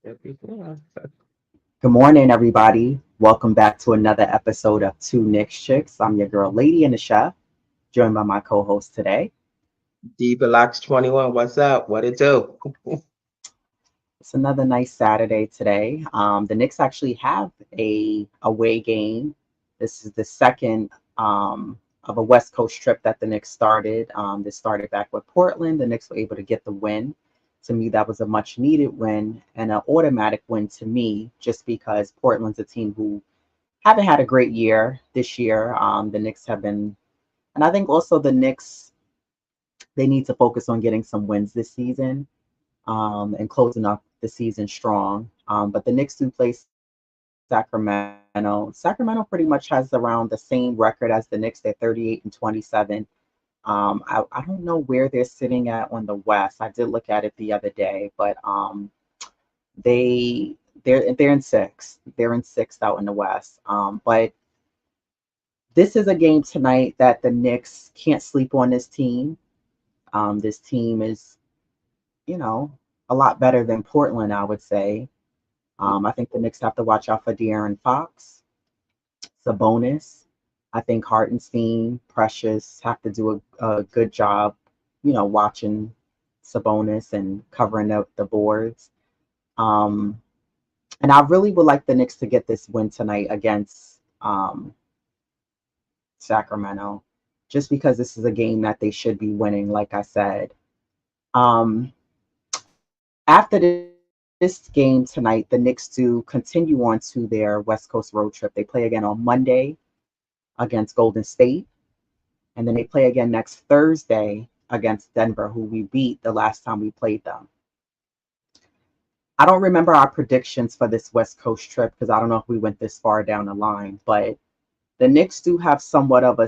Good morning, everybody. Welcome back to another episode of Two Knicks Chicks. I'm your girl, Lady and the Chef, joined by my co-host today. D-Blox 21, what's up? What it do? It's another nice Saturday today. The Knicks actually have a away game. This is the second of a West Coast trip that the Knicks started. This started back with Portland. The Knicks were able to get the win. To me, that was a much needed win and an automatic win to me, just because Portland's a team who haven't had a great year this year. The Knicks have been, and I think also the Knicks, they need to focus on getting some wins this season and closing up the season strong. But the Knicks do play Sacramento. Sacramento pretty much has around the same record as the Knicks. They're 38-27. I don't know where they're sitting at on the West. I did look at it the other day, but they they're in sixth. They're in sixth out in the West. But this is a game tonight that the Knicks can't sleep on this team. This team is, you know, a lot better than Portland, I would say. I think the Knicks have to watch out for De'Aaron Fox, Sabonis. I think Hartenstein, Precious have to do a good job, watching Sabonis and covering up the boards. Um, and I really would like the Knicks to get this win tonight against Sacramento, just because this is a game that they should be winning, like I said. Um, After this game tonight, the Knicks do continue on to their West Coast road trip. They play again on Monday against Golden State, and then they play again next Thursday against Denver, who we beat the last time we played them. I don't remember our predictions for this West Coast trip because I don't know if we went this far down the line, but the Knicks do have somewhat of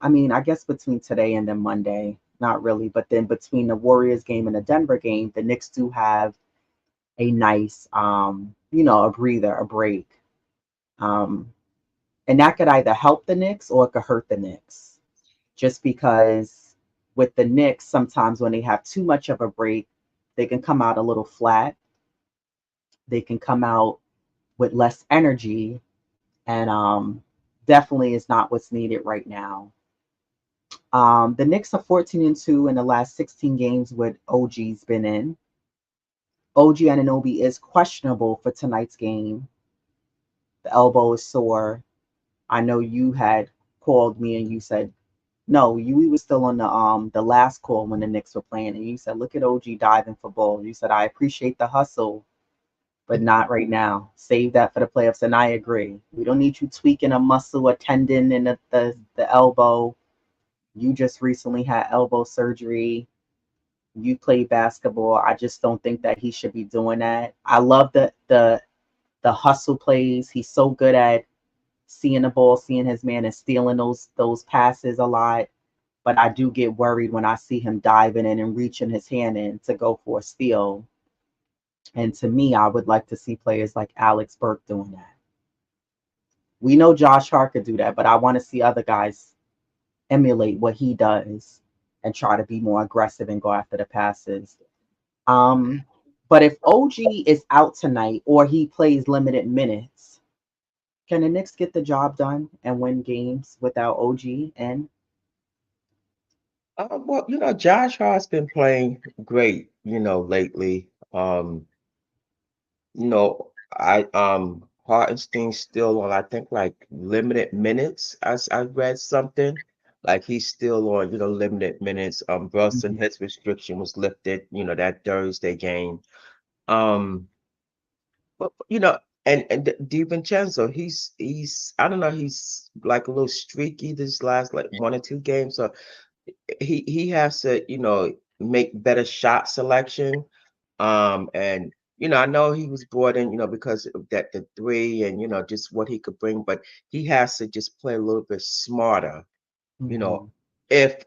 I mean, I guess between today and then Monday, not really, but then between the Warriors game and the Denver game, the Knicks do have a nice, a breather, a break. Um, and that could either help the Knicks or it could hurt the Knicks. Just because with the Knicks, sometimes when they have too much of a break, they can come out a little flat. They can come out with less energy, and definitely is not what's needed right now. The Knicks are 14-2 in the last 16 games with OG's been in. OG Anunoby is questionable for tonight's game. The elbow is sore. I know you had called me and you said no. We were still on the last call when the Knicks were playing, and you said, "Look at OG diving for ball." You said, "I appreciate the hustle, but not right now. Save that for the playoffs." And I agree. We don't need you tweaking a muscle, a tendon in the elbow. You just recently had elbow surgery. You play basketball. I just don't think that he should be doing that. I love the hustle plays. He's so good at seeing the ball, seeing his man, and stealing those passes a lot. But I do get worried when I see him diving in and reaching his hand in to go for a steal. And to me, I would like to see players like Alex Burke doing that. We know Josh Hart could do that, but I want to see other guys emulate what he does and try to be more aggressive and go after the passes. Um, but if OG is out tonight or he plays limited minutes, can the Knicks get the job done and win games without OG? And Well, Josh Hart's been playing great, lately. Hartenstein's still on, I think, like limited minutes. As I read something, like he's still on, limited minutes. Brunson, Mhm. his restriction was lifted, that Thursday game. Um, but and DiVincenzo, he's I don't know, he's like a little streaky this last like 1 or 2 games. So he has to, make better shot selection. And I know he was brought in, because of that the three and just what he could bring, but he has to just play a little bit smarter, you know, Mhm. if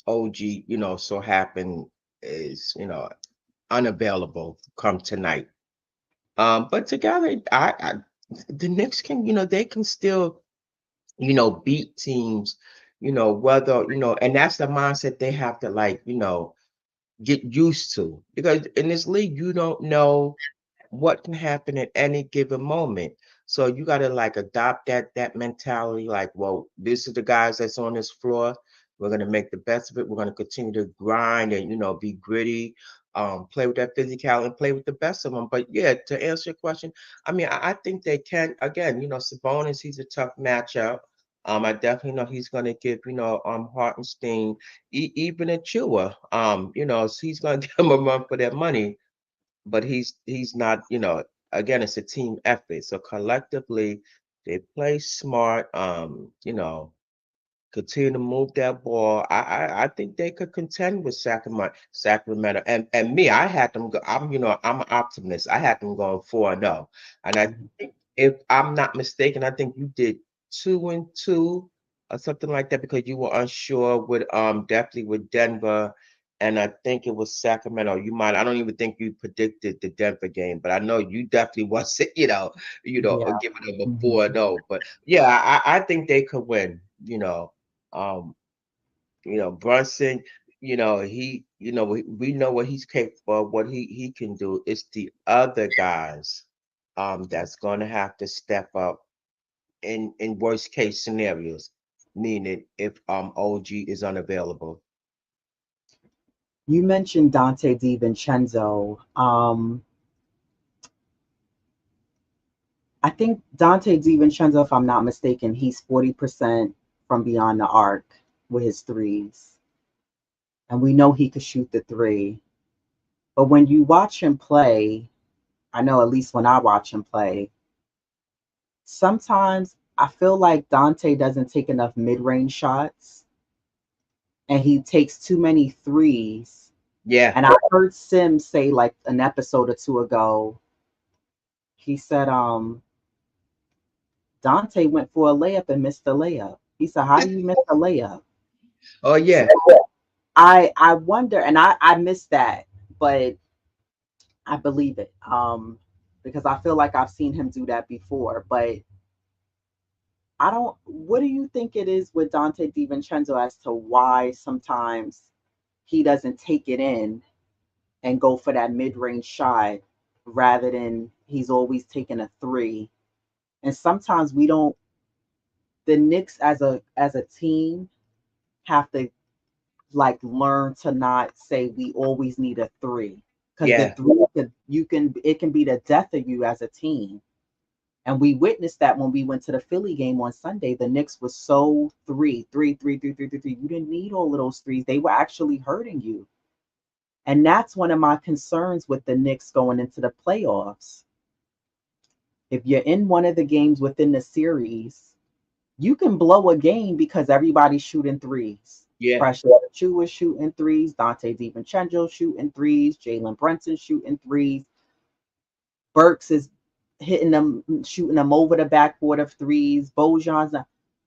OG, so happen is, unavailable come tonight. But together, the Knicks can, they can still, beat teams, whether, and that's the mindset they have to like, get used to. Because in this league, you don't know what can happen at any given moment. So you got to like adopt that mentality. Like, well, this is the guys that's on this floor. We're gonna make the best of it. We're gonna continue to grind and be gritty, play with that physicality and play with the best of them. But yeah, to answer your question, I mean, I think they can. Again, Sabonis, he's a tough matchup. I definitely know he's gonna give Hartenstein, even a Chua, he's gonna give him a run for their money, but he's not, again, it's a team effort. So collectively, they play smart, continue to move that ball. I think they could contend with Sacramento. And me, I had them go, I'm an optimist. I had them going 4-0. And I Mhm. think, if I'm not mistaken, I think you did 2-2 or something like that, because you were unsure with definitely with Denver. And I think it was Sacramento. I don't even think you predicted the Denver game, but I know you definitely wasn't, Yeah. giving them a Mhm. 4-0. But yeah, I think they could win. Um, Brunson, we know what he's capable of, what he can do. It's the other guys that's gonna have to step up in worst case scenarios, meaning if OG is unavailable. You mentioned Dante DiVincenzo. I think Dante DiVincenzo, if I'm not mistaken, he's 40% from beyond the arc with his threes. And we know he could shoot the three. But when you watch him play, I know at least when I watch him play, sometimes I feel like Dante doesn't take enough mid range shots and he takes too many threes. Yeah, And I heard Sim say like an episode or two ago, he said, Dante went for a layup and missed the layup. He said, how do you miss a layup? oh So yeah, I wonder, and I missed that, but I believe it. Because I feel like I've seen him do that before. But I don't what do you think it is with Dante DiVincenzo as to why sometimes he doesn't take it in and go for that mid range shot rather than he's always taking a three. And sometimes we don't the Knicks as a team have to like learn to not say we always need a three because the yeah, three could you can it can be the death of you as a team. And we witnessed that when we went to the Philly game on Sunday. The Knicks was so three. You didn't need all of those threes. They were actually hurting you. And that's one of my concerns with the Knicks going into the playoffs. If you're in one of the games within the series, you can blow a game because everybody's shooting threes. yeah, Precious Achiuwa is shooting threes. Dante DiVincenzo shooting threes. Jalen Brunson shooting threes. Burks is hitting them, shooting them over the backboard of threes. Bojan's.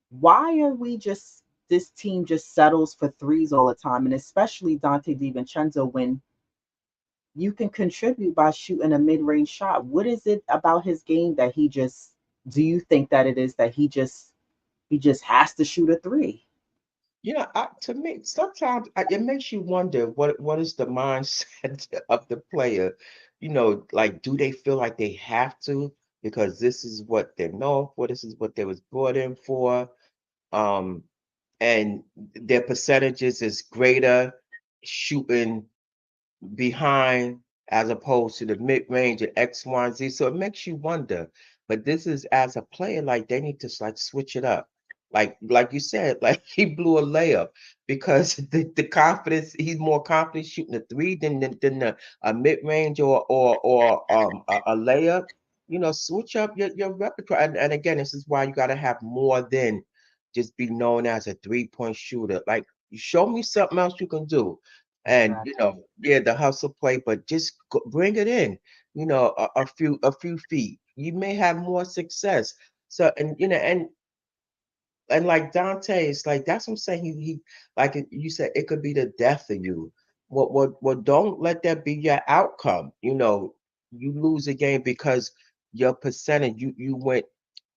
Why are we just this team just settles for threes all the time, and especially Dante DiVincenzo when you can contribute by shooting a mid-range shot? What is it about his game that he just? Do you think that it is that he just has to shoot a three? To me, sometimes it makes you wonder what is the mindset of the player. Like, do they feel like they have to because this is what they're known for, this is what they was brought in for, um, and their percentages is greater shooting behind as opposed to the mid range at X, Y, and Z. So it makes you wonder. But this is as a player, like they need to like switch it up. Like you said, like he blew a layup because the confidence, he's more confident shooting a three than a mid range or a layup. Switch up your repertoire. And again, this is why you gotta have more than just be known as a 3-point shooter. Like, you show me something else you can do. And Exactly. yeah, the hustle play, but just bring it in. A few feet. You may have more success. So, and like Dante, it's like that's what I'm saying. He like you said, it could be the death of you. What? Don't let that be your outcome. You lose a game because your percentage. You went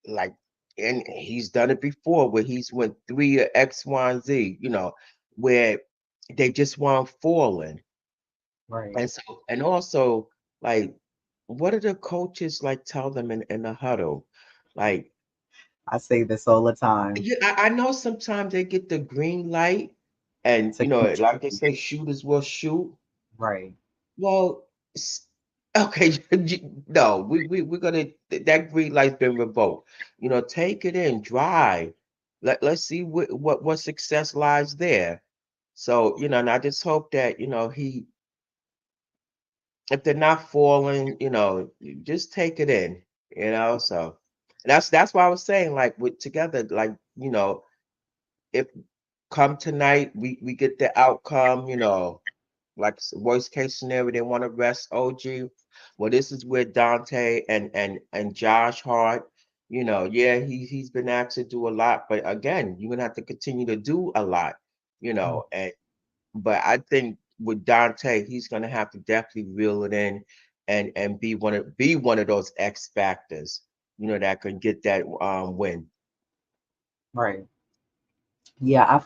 like, and he's done it before where he's went three or X, Y, and Z. Where they just weren't falling. Right. And so, and also, like, what do the coaches like tell them in the huddle? Like, I say this all the time yeah, I know sometimes they get the green light, and to keep like they shooting. say, shooters will shoot. Right. Well, okay, no, we're gonna that green light's been revoked. Take it in, dry. Let's see what success lies there. So, and I just hope that, if they're not falling, you just take it in. So that's why I was saying, like, with together, like, if come tonight, we get the outcome, like worst case scenario, they want to rest OG. Well, this is where Dante and Josh Hart, yeah, he's been asked to do a lot, but again, you're gonna have to continue to do a lot, and but I think with Dante, he's gonna have to definitely reel it in and be one of those X factors, that can get that win. Right. Yeah,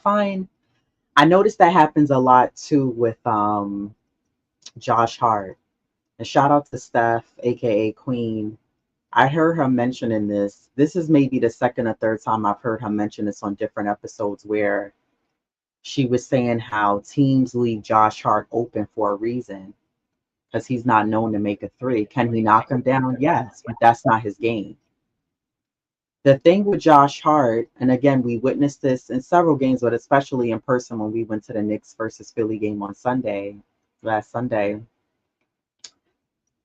I noticed that happens a lot too with Josh Hart. And shout out to Steph, aka Queen. I heard her mentioning this. This is maybe the second or third time I've heard her mention this on different episodes where she was saying how teams leave Josh Hart open for a reason because he's not known to make a three. Can he knock him down? Yes, but that's not his game. The thing with Josh Hart, and again, we witnessed this in several games, but especially in person when we went to the Knicks versus Philly game on Sunday, last Sunday,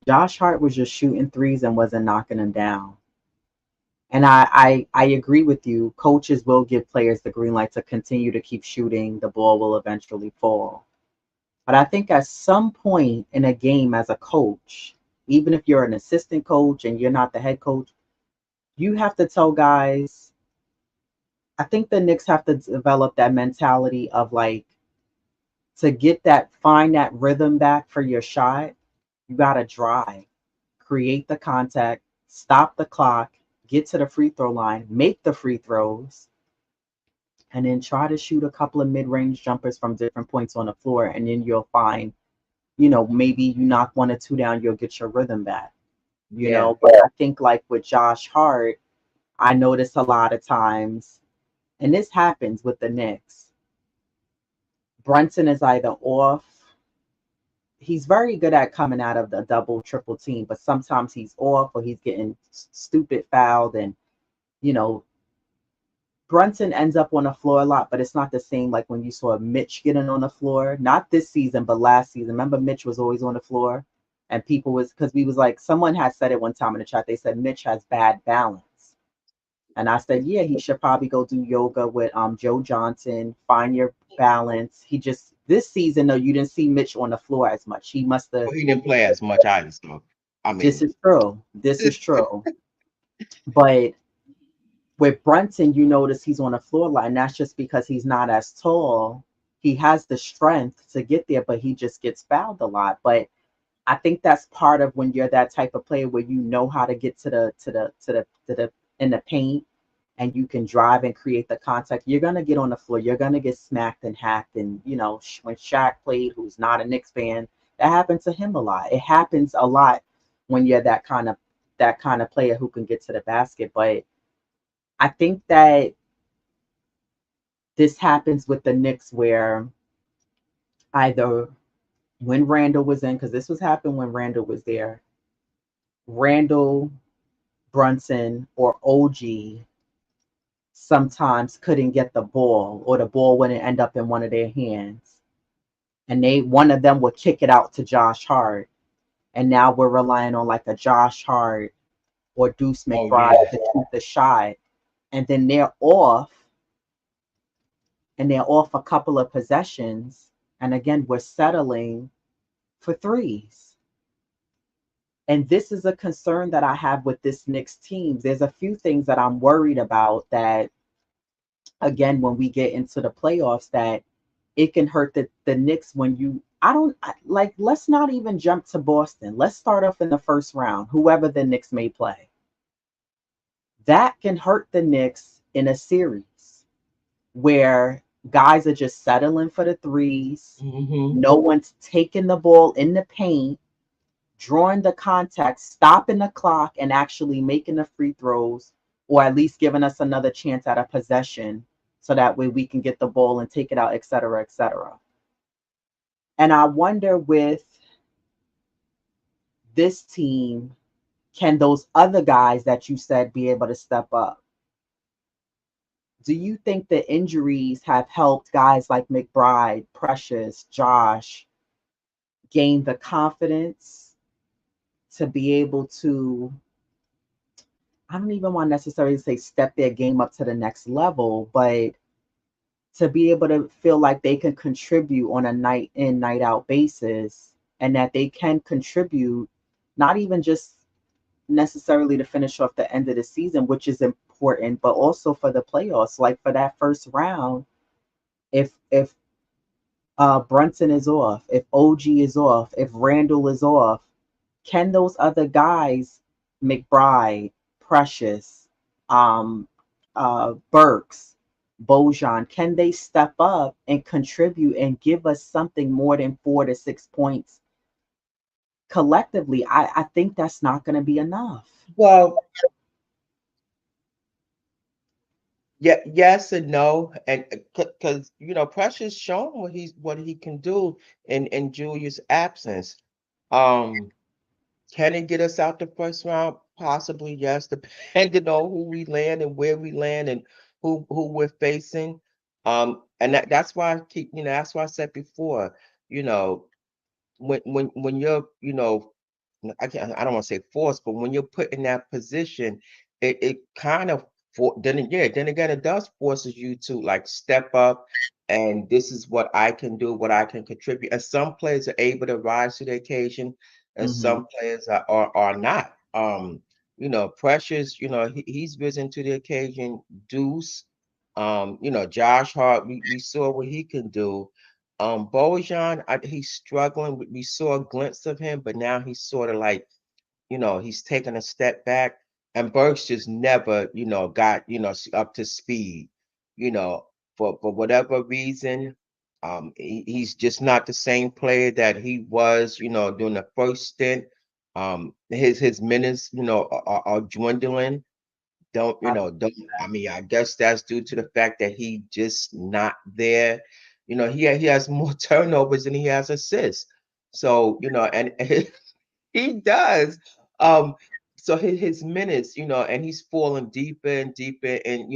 Josh Hart was just shooting threes and wasn't knocking them down. And I agree with you. Coaches will give players the green light to continue to keep shooting. The ball will eventually fall. But I think at some point in a game as a coach, even if you're an assistant coach and you're not the head coach, you have to tell guys. I think the Knicks have to develop that mentality of like to get that, find that rhythm back for your shot, you got to drive, create the contact, stop the clock, get to the free throw line, make the free throws, and then try to shoot a couple of mid range jumpers from different points on the floor. And then you'll find, maybe you knock one or two down, you'll get your rhythm back, Yeah. But I think like with Josh Hart, I notice a lot of times, and this happens with the Knicks. Brunson is either off. He's very good at coming out of the double, triple team, but sometimes he's off or he's getting stupid fouled. And, you know, Brunson ends up on the floor a lot, but it's not the same like when you saw Mitch getting on the floor. Not this season, but last season. Remember, Mitch was always on the floor, and people was because we was like, someone had said it one time in the chat. They said Mitch has bad balance, and I said, yeah, he should probably go do yoga with Joe Johnson, find your balance. He just this season though, you didn't see Mitch on the floor as much. He must have. Well, he didn't play as much either, so I This mean, is true. This is true. But with Brunson, you notice he's on the floor line. That's just because he's not as tall. He has the strength to get there, but he just gets fouled a lot. But I think that's part of when you're that type of player where you know how to get to the in the paint and you can drive and create the contact. You're gonna get on the floor. You're gonna get smacked and hacked. And when Shaq played, who's not a Knicks fan, that happened to him a lot. It happens a lot when you're that kind of player who can get to the basket. But I think that this happens with the Knicks where either when Randall was in, because this was happening when Randall was there, Randall, Brunson, or OG sometimes couldn't get the ball, or the ball wouldn't end up in one of their hands. And one of them would kick it out to Josh Hart. And now we're relying on like a Josh Hart or Deuce oh McBride yeah, to shoot the shot. And then they're off a couple of possessions. And again, we're settling for threes. And this is a concern that I have with this Knicks team. There's a few things that I'm worried about that, again, when we get into the playoffs, that it can hurt the Knicks when like, let's not even jump to Boston. Let's start off in the first round, whoever the Knicks may play. That can hurt the Knicks in a series where guys are just settling for the threes. hmm No one's taking the ball in the paint. drawing the contact, stopping the clock, and actually making the free throws, or at least giving us another chance at a possession so that way we can get the ball and take it out, et cetera, et cetera. And I wonder with this team, can those other guys that you said be able to step up? Do you think the injuries have helped guys like McBride, Precious, Josh gain the confidence to be able to, I don't even want to necessarily say step their game up to the next level, but to be able to feel like they can contribute on a night in, night out basis, and that they can contribute not even just necessarily to finish off the end of the season, which is important, but also for the playoffs. Like for that first round, if Brunson is off, if OG is off, if Randall is off, can those other guys, McBride, Precious, um, Burks, Bojan, can they step up and contribute and give us something more than 4 to 6 points collectively? I think that's not going to be enough. Well, yeah, yes and no, and because Precious shown what he can do in Julius' absence. Um, can it get us out the first round? Possibly, yes, depending on who we land and where we land and who we're facing. And that's why I keep, that's why I said before, you know, when you're, I don't want to say forced, but when you're put in that position, it kind of then again it does forces you to like step up, and this is what I can do, what I can contribute. And some players are able to rise to the occasion, and Hmm. some players are not. Precious, he's risen to the occasion. Deuce, Josh Hart, we saw what he can do. Bojan, he's struggling. We saw a glimpse of him, but now he's sort of like, he's taking a step back. And Burks just never, got, up to speed, you know, for whatever reason. He's just not the same player that he was, during the first stint. His minutes, are dwindling. I, Don't I mean, I guess that's due to the fact that he just not there. He has more turnovers than he has assists. So, and he does. Um, so his minutes, and he's falling deeper and deeper and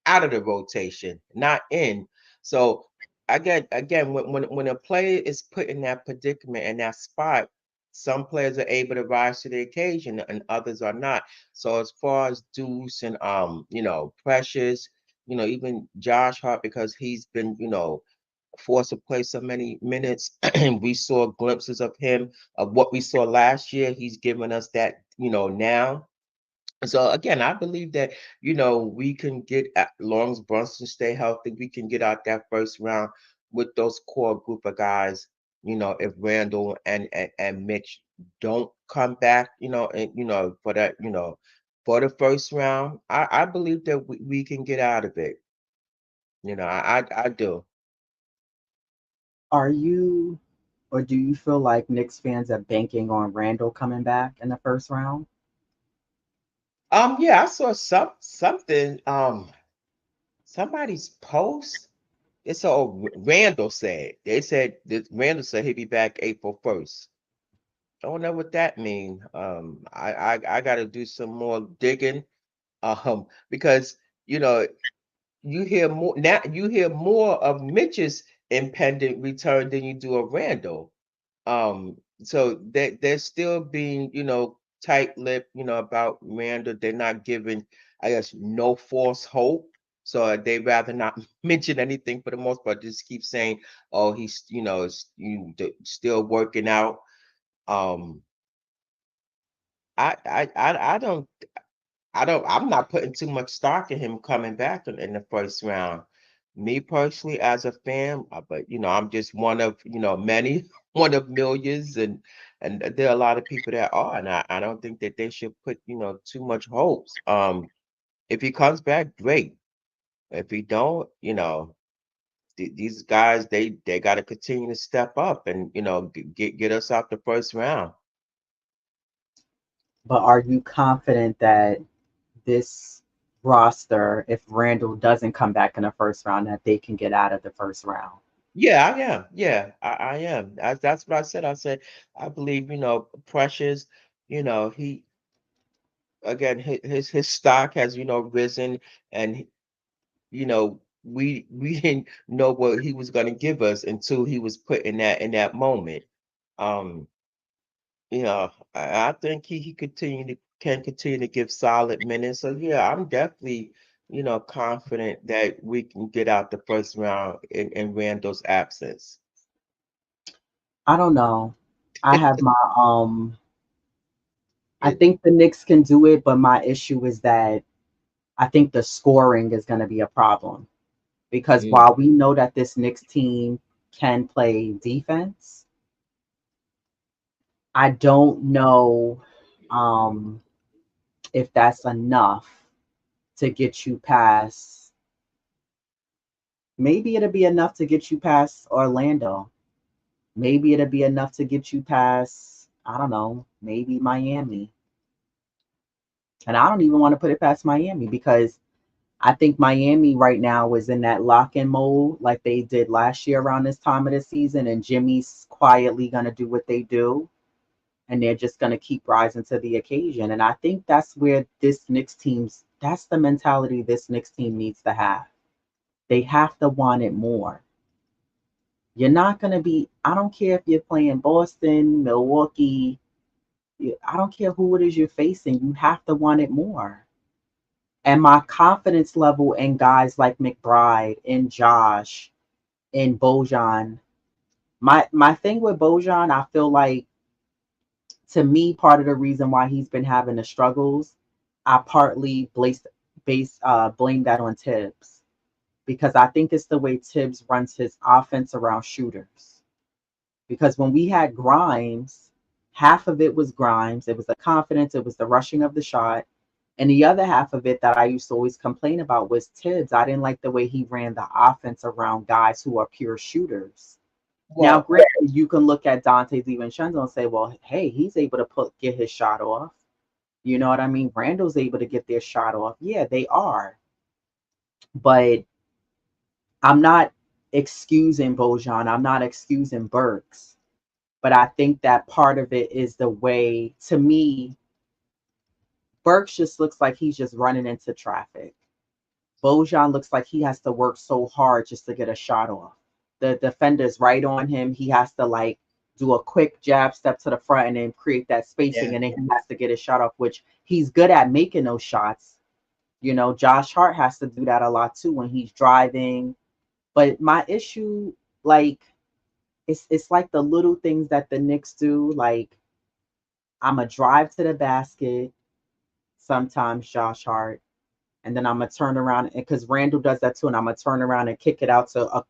out of the rotation, not in. So again, when a player is put in that predicament and that spot, some players are able to rise to the occasion and others are not. So as far as Deuce and Precious, even Josh Hart, because he's been, forced to play so many minutes. And we saw glimpses of him of what we saw last year. He's given us that, now. So again, I believe that we can get as long as Brunson stay healthy, we can get out that first round with those core group of guys. If Randall and Mitch don't come back, and for that, for the first round, I believe that we can get out of it. I do. are you, or do you feel like Knicks fans are banking on Randall coming back in the first round? Yeah, I saw something. Somebody's post. It's all Randall said. They said that Randall said he'd be back April 1st. Don't know what that mean. I got to do some more digging. Because you know you hear more now. You hear more of Mitch's impending return than you do of Randall. So they're still being, tight-lipped, about Randall. They're not giving, I guess, no false hope. So they rather not mention anything for the most part. Just keep saying, "Oh, he's, still working out." Um, I'm not putting too much stock in him coming back in the first round. Me personally, as a fan, but I'm just one of many, one of millions, and there are a lot of people that are, and I don't think that they should put too much hopes. If he comes back, great. If he don't, these guys they got to continue to step up and get us out the first round. But are you confident that this roster, if Randall doesn't come back in the first round, that they can get out of the first round? Yeah, I am. Yeah, I am. That's what I said. I said I believe, Precious, he again his stock has, risen, and we didn't know what he was going to give us until he was put in that moment. Um, I think he can continue to give solid minutes. So yeah, I'm definitely, confident that we can get out the first round in Randall's absence. I don't know. I have my I It, think the Knicks can do it, but my issue is that I think the scoring is going to be a problem because mm, while we know that this Knicks team can play defense, I don't know um, if that's enough to get you past. Maybe it'll be enough to get you past Orlando. Maybe it'll be enough to get you past, I don't know, maybe Miami. And I don't even want to put it past Miami because I think Miami right now is in that lock-in mode like they did last year around this time of the season, and Jimmy's quietly going to do what they do, and they're just going to keep rising to the occasion. And I think that's where that's the mentality this Knicks team needs to have. They have to want it more. You're not going to be, I don't care if you're playing Boston, Milwaukee, I don't care who it is you're facing, you have to want it more. And my confidence level in guys like McBride and Josh and Bojan, my thing with Bojan, I feel like to me, part of the reason why he's been having the struggles, I partly blame that on Tibbs because I think it's the way Tibbs runs his offense around shooters. Because when we had Grimes, half of it was Grimes. It was the confidence, it was the rushing of the shot. And the other half of it that I used to always complain about was Tibbs. I didn't like the way he ran the offense around guys who are pure shooters. Now, well, granted, you can look at Dante DiVincenzo and say, well, hey, he's able to get his shot off. You know what I mean? Randall's able to get their shot off. Yeah, they are. But I'm not excusing Bojan. I'm not excusing Burks. But I think that part of it is the way, to me, Burks just looks like he's just running into traffic. Bojan looks like he has to work so hard just to get a shot off. The defender's right on him. He has to like do a quick jab step to the front and then create that yeah, spacing, and then he has to get his shot off, which he's good at making those shots. You know, Josh Hart has to do that a lot too when he's driving. But my issue, like, it's like the little things that the Knicks do. Like, I'm a drive to the basket. Sometimes Josh Hart, and then I'm gonna turn around because Randall does that too, and I'm gonna turn around and kick it out to a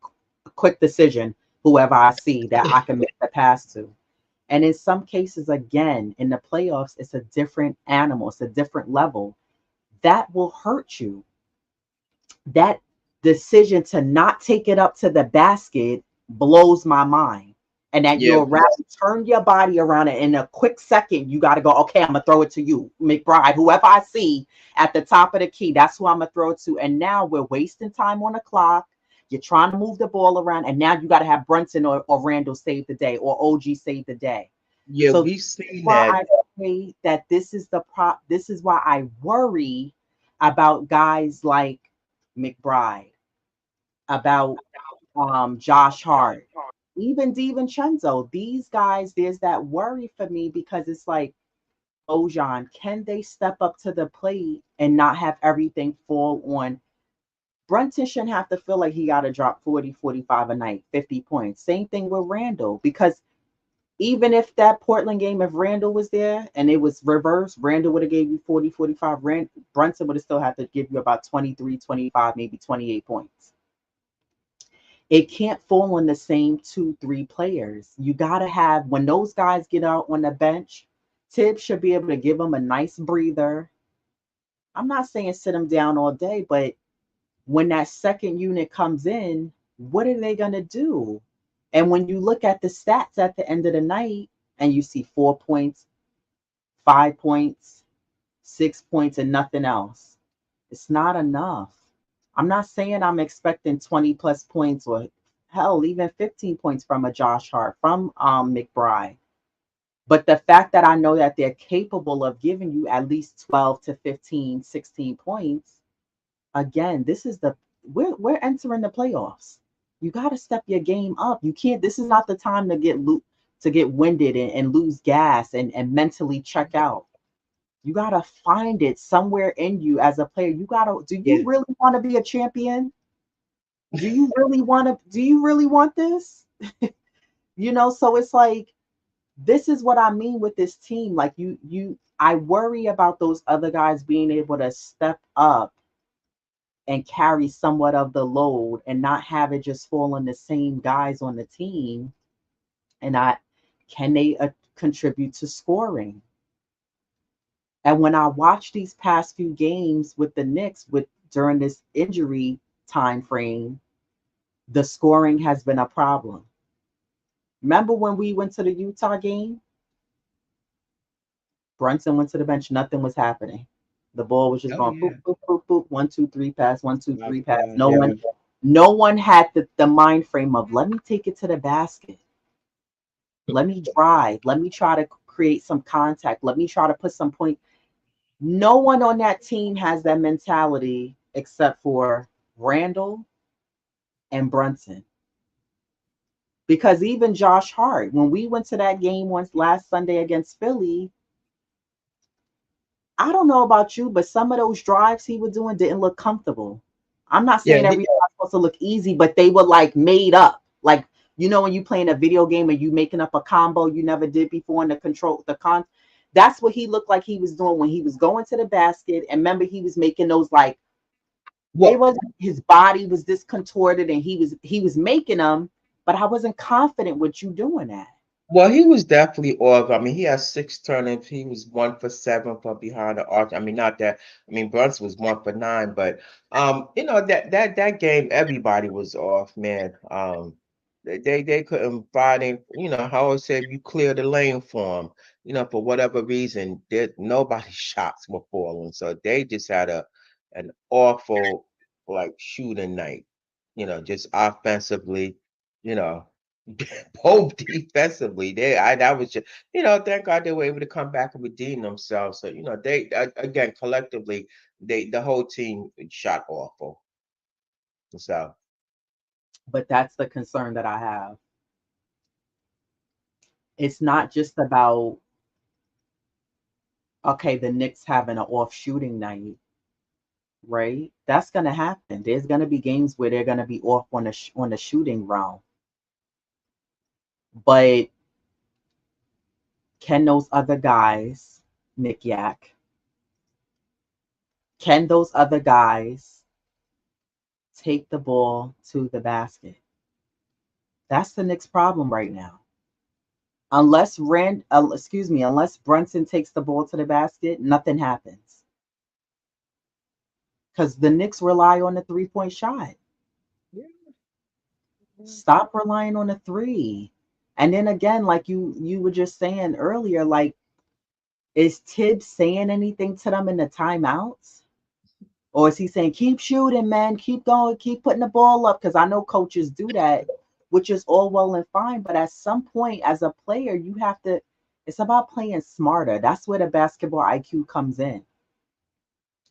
quick decision, whoever I see that I can make the pass to. And in some cases, again, in the playoffs, it's a different animal, it's a different level. That will hurt you. That decision to not take it up to the basket blows my mind. And that yeah, you'll rather turn your body around and in a quick second, you got to go, okay, I'm going to throw it to you, McBride, whoever I see at the top of the key, that's who I'm going to throw it to. And now we're wasting time on the clock. You're trying to move the ball around, and now you got to have Brunson or Randall save the day or OG save the day. yeah. So We've that's seen why that. I say that this is the prop. This is why I worry about guys like McBride, about Josh Hart, even DiVincenzo. These guys, there's that worry for me because it's like Bojan, can they step up to the plate and not have everything fall on? Brunson shouldn't have to feel like he got to drop 40, 45 a night, 50 points. Same thing with Randall, because even if that Portland game, if Randall was there and it was reversed, Randall would have gave you 40, 45. Brunson would have still had to give you about 23, 25, maybe 28 points. It can't fall on the same two, three players. You got to have, when those guys get out on the bench, Tibbs should be able to give them a nice breather. I'm not saying sit them down all day, but when that second unit comes in, what are they going to do? And when you look at the stats at the end of the night and you see 4 points, 5 points, 6 points, and nothing else. It's not enough. I'm not saying I'm expecting 20 plus points or hell, even 15 points from a Josh Hart, from McBride. But the fact that I know that they're capable of giving you at least 12 to 15, 16 points, again, this is we're entering the playoffs. You got to step your game up. You can't, this is not the time to get winded and lose gas and mentally check out. You got to find it somewhere in you as a player. You got to, do you Yeah. really want to be a champion? Do you really want this? So it's like, this is what I mean with this team. Like I worry about those other guys being able to step up and carry somewhat of the load and not have it just fall on the same guys on the team. And can they contribute to scoring? And when I watch these past few games with the Knicks during this injury time frame, the scoring has been a problem. Remember when we went to the Utah game? Brunson went to the bench, nothing was happening. The ball was just Oh going boop, yeah. boop, boop, boop, 1, 2, 3 pass, 1, 2, 3 pass. No Yeah. one, no one had the mind frame of, let me take it to the basket. Let me drive. Let me try to create some contact. Let me try to put some point. No one on that team has that mentality except for Randall and Brunson. Because even Josh Hart, when we went to that game once last Sunday against Philly, I don't know about you, but some of those drives he was doing didn't look comfortable. I'm not Yeah. saying everything's supposed to look easy, but they were like made up. Like, when you playing a video game and you making up a combo you never did before in that's what he looked like he was doing when he was going to the basket. And remember, he was making those, like, it Well, was, his body was discontorted and he was making them, but I wasn't confident with you doing that. Well, he was definitely off. I mean, he had 6 turnovers. He was 1 for 7 from behind the arc. I mean, not that. I mean, Brunson was 1 for 9, but that game, everybody was off, man. They couldn't find it. How I always say, if you clear the lane for them, for whatever reason, nobody's shots were falling, so they just had an awful like shooting night. Just offensively. You know, both defensively. That was just, thank God they were able to come back and redeem themselves. So, they again collectively, the whole team shot awful. So But that's the concern that I have. It's not just about, okay, the Knicks having an off shooting night, right? That's going to happen. There's going to be games where they're going to be off on the shooting realm. But can those other guys, Nick Yak, can those other guys take the ball to the basket? That's the Knicks' problem right now. Unless Brunson takes the ball to the basket, nothing happens. Because the Knicks rely on the 3-point shot. Stop relying on the three. And then again, like you were just saying earlier, like, is Tibbs saying anything to them in the timeouts? Or is he saying, keep shooting, man, keep going, keep putting the ball up? Because I know coaches do that, which is all well and fine. But at some point, as a player, it's about playing smarter. That's where the basketball IQ comes in.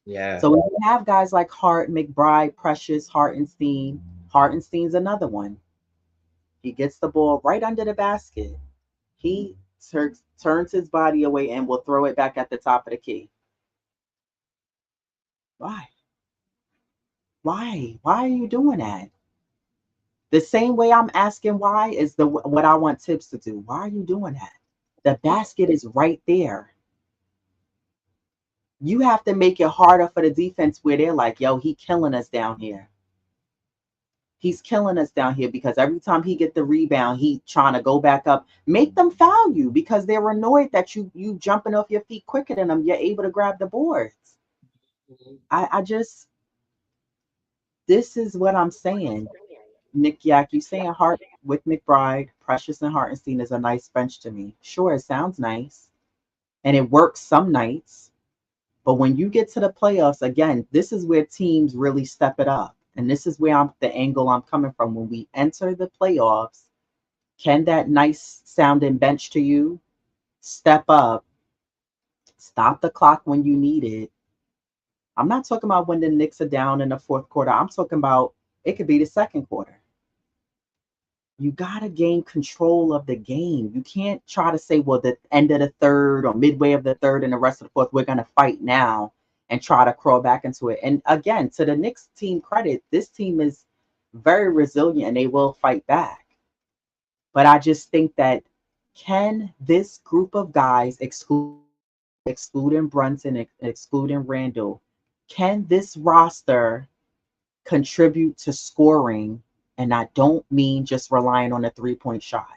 yeah, So when you have guys like Hart, McBride, Precious, Hartenstein's another one. He gets the ball right under the basket. He turns his body away and will throw it back at the top of the key. Why? Why? Why are you doing that? The same way I'm asking why is what I want Tibbs to do. Why are you doing that? The basket is right there. You have to make it harder for the defense where they're like, yo, he killing us down here. He's killing us down here because every time he get the rebound, he trying to go back up. Make them foul you because they're annoyed that you jumping off your feet quicker than them. You're able to grab the boards. I just, this is what I'm saying. Nick Yak, you saying Hart with McBride, Precious and Hartenstein is a nice bench to me. Sure, it sounds nice. and it works some nights. But when you get to the playoffs, again, this is where teams really step it up. And this is where the angle I'm coming from. When we enter the playoffs, can that nice sounding bench to you step up, stop the clock when you need it? I'm not talking about when the Knicks are down in the fourth quarter. I'm talking about it could be the second quarter. You got to gain control of the game. You can't try to say, well, the end of the third or midway of the third and the rest of the fourth, we're going to fight now and try to crawl back into it. And again, to the Knicks team credit, this team is very resilient and they will fight back. But I just think that can this group of guys, excluding Brunson, excluding Randall, can this roster contribute to scoring? And I don't mean just relying on a 3-point shot.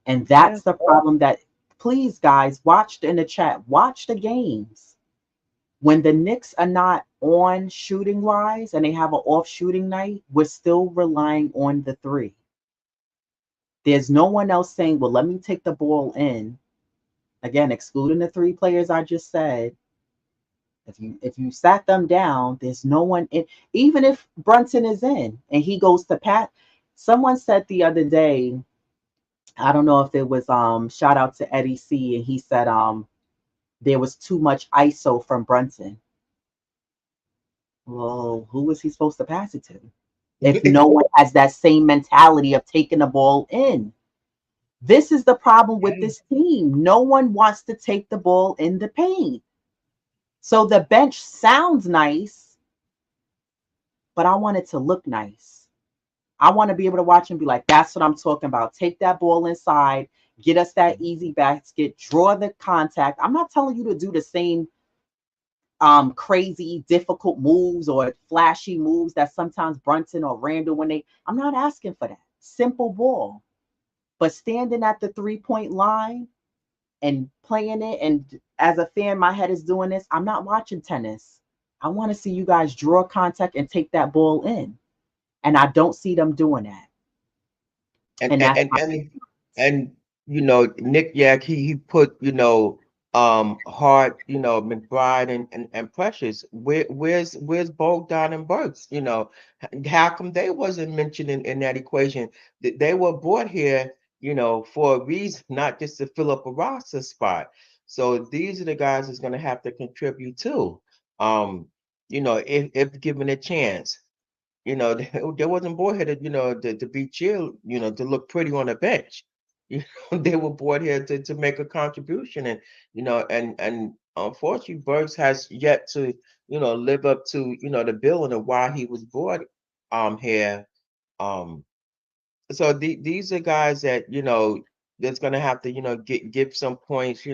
And Yeah. that's the problem that, please, guys, watch in the chat, watch the games. When the Knicks are not on shooting wise and they have an off shooting night, we're still relying on the three. There's no one else saying, well, let me take the ball in. Again, excluding the three players I just said. If you sat them down, there's no one in. Even if Brunson is in and he goes to Pat, someone said the other day, I don't know if it was shout out to Eddie C, and he said there was too much ISO from Brunson. Well, who was he supposed to pass it to? If no one has that same mentality of taking the ball in. This is the problem with Yeah. this team. No one wants to take the ball in the paint. So the bench sounds nice, but I want it to look nice. I want to be able to watch and be like, that's what I'm talking about. Take that ball inside, get us that easy basket, draw the contact. I'm not telling you to do the same crazy, difficult moves or flashy moves that sometimes Brunson or Randall when they. I'm not asking for that. Simple ball, but standing at the 3-point line and playing it. And as a fan, my head is doing this. I'm not watching tennis. I want to see you guys draw contact and take that ball in, and I don't see them doing that. and And and that's and my and, and Nick Yak, he put Hart, McBride and Precious. Where's Bogdan and Burks? How come they wasn't mentioned in that equation? They were brought here, for a reason, not just to fill up a roster spot. So these are the guys that's going to have to contribute too. Um, if given a chance. They wasn't brought here to, to be chill, to look pretty on the bench. They were brought here to make a contribution, and unfortunately, Burks has yet to, live up to, the billing of why he was brought here. Um, so these are guys that that's gonna have to, give some points,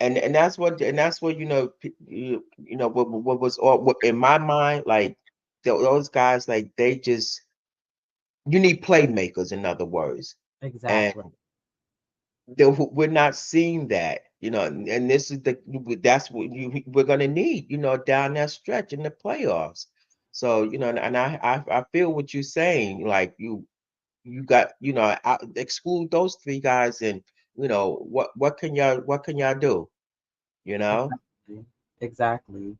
and that's what what was all what in my mind, like those guys, like they just, you need playmakers, in other words. And exactly. we're not seeing that, and this is that's what we're gonna need, down that stretch in the playoffs. So, and I feel what you're saying, like you got, exclude those three guys, and what can y'all do, you know? Exactly. Exactly.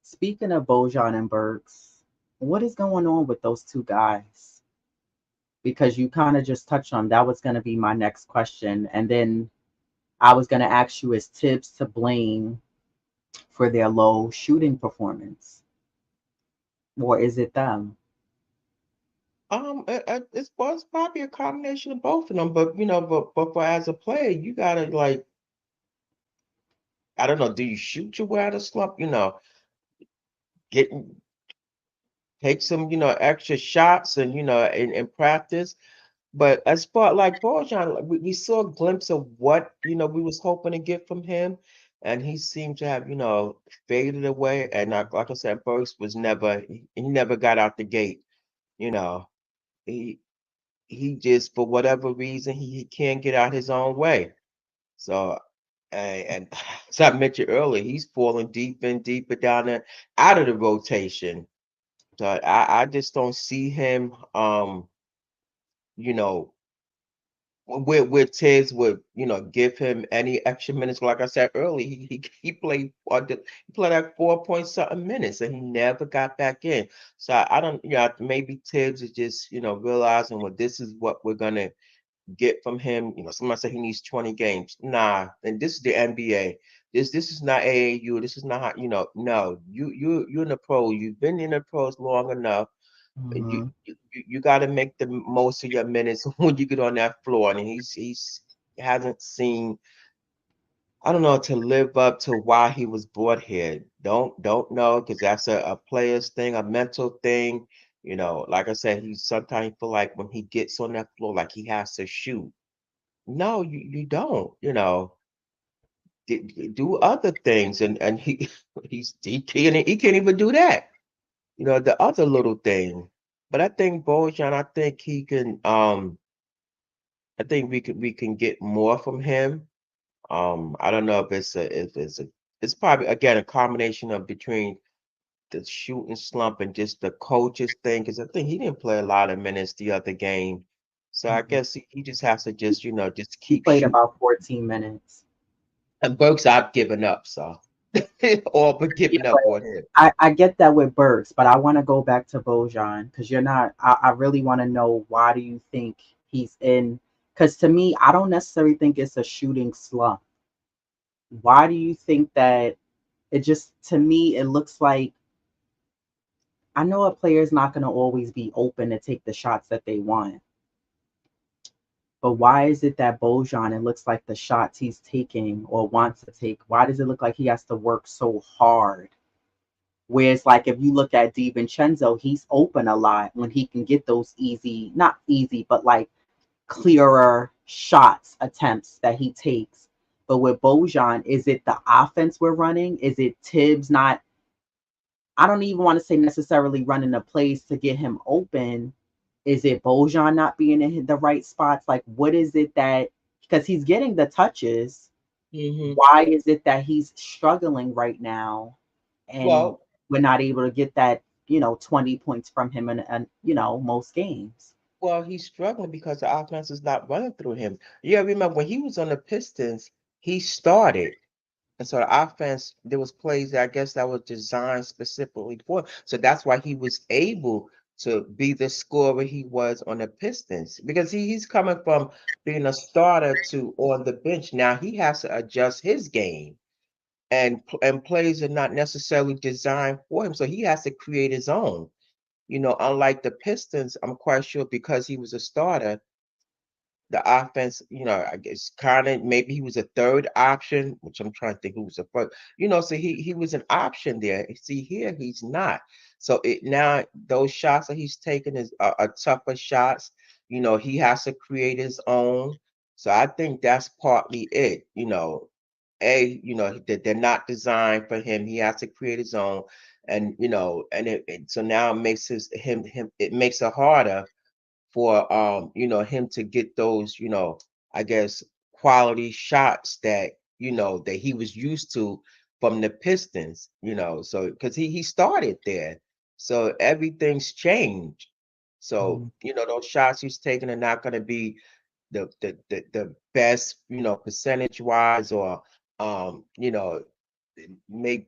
Speaking of Bojan and Burks, what is going on with those two guys? Because you kind of just touched on that was going to be my next question. And then I was going to ask you, is Tibbs to blame for their low shooting performance? Or is it them? It's probably a combination of both of them, but for as a player, you gotta, like, I don't know, do you shoot your way out of slump? Get take some, extra shots, and in practice. But as far like Bojan, like, we saw a glimpse of what we was hoping to get from him, and he seemed to have faded away. And like I said, Burks was never he never got out the gate. You know, he he just, for whatever reason, he can't get out his own way. So and as I mentioned earlier, he's falling deep and deeper down there out of the rotation. So I just don't see him, you know, where Tibbs would, give him any extra minutes. Like I said earlier, he played he played like 4 point something minutes and he never got back in. So I don't, maybe Tibbs is just, realizing, well, this is what we're gonna get from him. Somebody said he needs 20 games. Nah, and this is the NBA. This is not AAU. This is not no. You're in the pros. You've been in the pros long enough. You Mhm. you got to make the most of your minutes when you get on that floor. And he's hasn't seen, I don't know, to live up to why he was brought here. Don't know, because that's a player's thing, a mental thing. Like I said, he sometimes feel like when he gets on that floor, like he has to shoot. No, you don't. Do other things, and he can't even do that. The other little thing. But I think Bojan, I think he can. I think we can get more from him. I don't know if it's probably again a combination of between the shooting slump and just the coaches thing, because I think he didn't play a lot of minutes the other game. So I Mhm. guess he just has to just He keep played shooting. about 14 minutes. And Burks, I've given up, so all but Yeah, giving but up on him. I get that with Burks, but I want to go back to Bojan because you're not. I really want to know why do you think he's in? Because to me, I don't necessarily think it's a shooting slump. Why do you think that? It just to me, it looks like I know a player's not going to always be open to take the shots that they want, but why is it that Bojan? It looks like the shots he's taking or wants to take. Why does it look like he has to work so hard? Whereas, like, if you look at DiVincenzo, he's open a lot when he can get those easy, not easy, but like clearer shots attempts that he takes. But with Bojan, is it the offense we're running? Is it Tibbs not? I don't even want to say necessarily running the plays to get him open. Is it Bojan not being in the right spots? Like, what is it that, because he's getting the touches, Hmm. why is it that he's struggling right now and Well, we're not able to get that 20 points from him in most games? he's struggling because the offense is not running through him. Yeah, remember when he was on the Pistons, he started. And so the offense, there was plays that I guess that was designed specifically for him. So that's why he was able to be the scorer he was on the Pistons, because he's coming from being a starter to on the bench. Now he has to adjust his game, and plays are not necessarily designed for him. So he has to create his own. Unlike the Pistons, I'm quite sure because he was a starter, the offense, I guess kind of maybe he was a third option, which I'm trying to think who was the first. So he was an option there. See here, he's not. So it now those shots that he's taking are tougher shots. He has to create his own. So I think that's partly it. That they're not designed for him. He has to create his own, and so now it makes him it makes it harder for him to get those, I guess, quality shots that he was used to from the Pistons, so because he started there. So everything's changed. So Mhm. those shots he's taking are not going to be the best, percentage wise, or make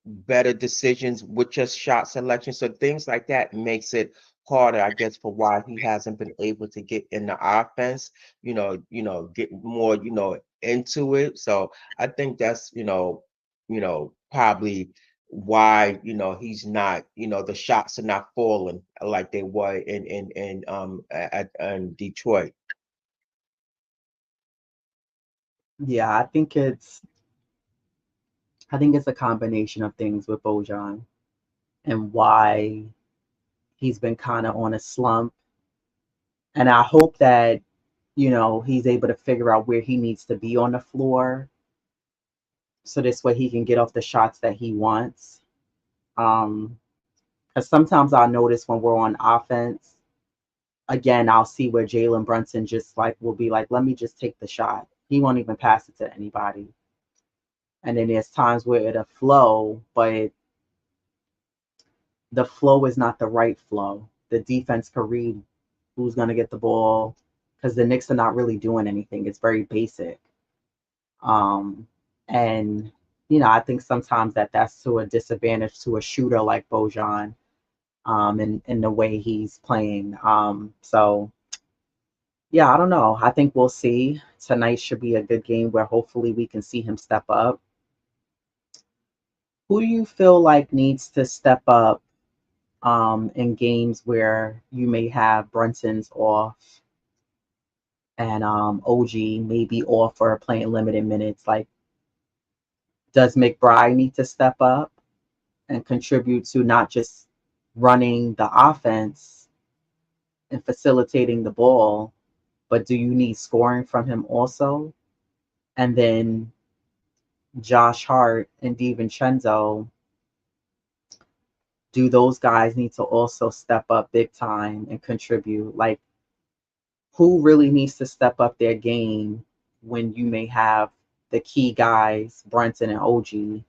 better decisions with just shot selection. So things like that makes it harder, I guess, for why he hasn't been able to get in the offense, get more, into it. So I think that's, probably why, he's not, the shots are not falling like they were in Detroit. Yeah, I think it's a combination of things with Bojan and why he's been kind of on a slump. And I hope that he's able to figure out where he needs to be on the floor so this way he can get off the shots that he wants. Um, because sometimes I'll notice when we're on offense, again, I'll see where Jalen Brunson just like will be like, let me just take the shot. He won't even pass it to anybody. And then there's times where it'll flow, but the flow is not the right flow. The defense can read who's going to get the ball, because the Knicks are not really doing anything. It's very basic. Um, and I think sometimes that's to a disadvantage to a shooter like Bojan, in the way he's playing. So yeah, I don't know. I think we'll see. Tonight should be a good game where hopefully we can see him step up. Who do you feel like needs to step up in games where you may have Brunson's off and OG maybe off or playing limited minutes? Like, does McBride need to step up and contribute to not just running the offense and facilitating the ball, but do you need scoring from him also? And then Josh Hart and DiVincenzo, do those guys need to also step up big time and contribute? Like, who really needs to step up their game when you may have the key guys, Brunson and OG?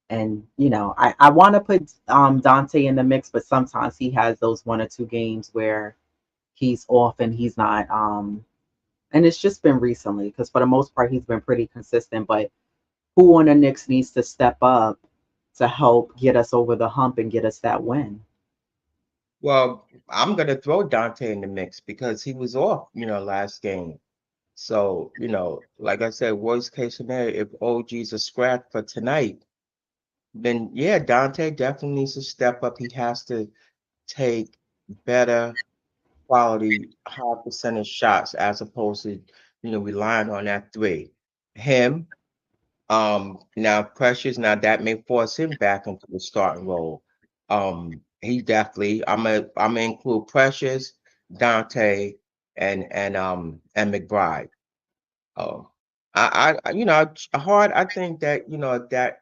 And I want to put Dante in the mix, but sometimes he has those one or two games where he's off and he's not. And it's just been recently because for the most part he's been pretty consistent. But who on the Knicks needs to step up to help get us over the hump and get us that win? Well, I'm gonna throw Dante in the mix because he was off, last game. So, like I said, worst case scenario, if OG's a scratch for tonight, then yeah, Dante definitely needs to step up. He has to take better quality, high percentage shots as opposed to, relying on that three. Him, now Precious, now that may force him back into the starting role. He definitely, I'm gonna include Precious, Dante, and McBride. Um, Hard. I think that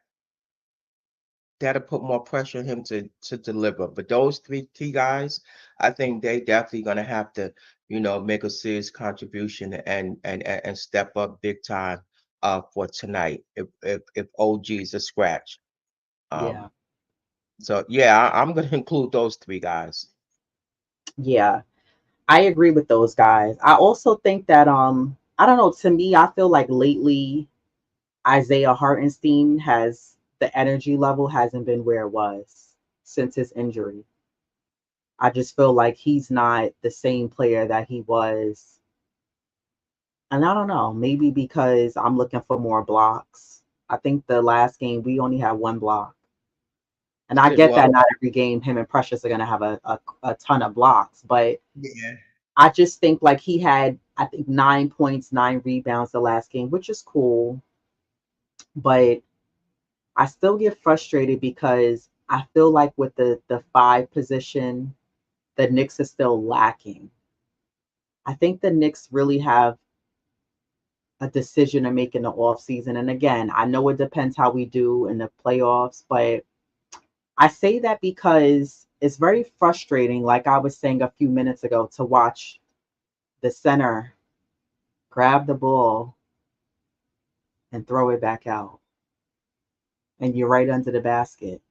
that'll put more pressure on him to deliver. But those three key guys, I think they definitely gonna have to, make a serious contribution and step up big time for tonight if OG is a scratch. Um, Yeah, so yeah, I'm gonna include those three guys. yeah, I agree with those guys. I also think that I don't know. To me, I feel like lately Isaiah Hartenstein has the energy level hasn't been where it was since his injury. I just feel like he's not the same player that he was. And I don't know, maybe because I'm looking for more blocks. I think the last game we only had one block. And I get that Well, not every game him and Precious are going to have a ton of blocks, but yeah. I just think like he had, I think, 9 points, 9 rebounds the last game, which is cool. But I still get frustrated because I feel like with the five position, the Knicks is still lacking. I think the Knicks really have a decision to make in the off season. And again, I know it depends how we do in the playoffs, but I say that because it's very frustrating, like I was saying a few minutes ago, to watch the center grab the ball and throw it back out, and you're right under the basket.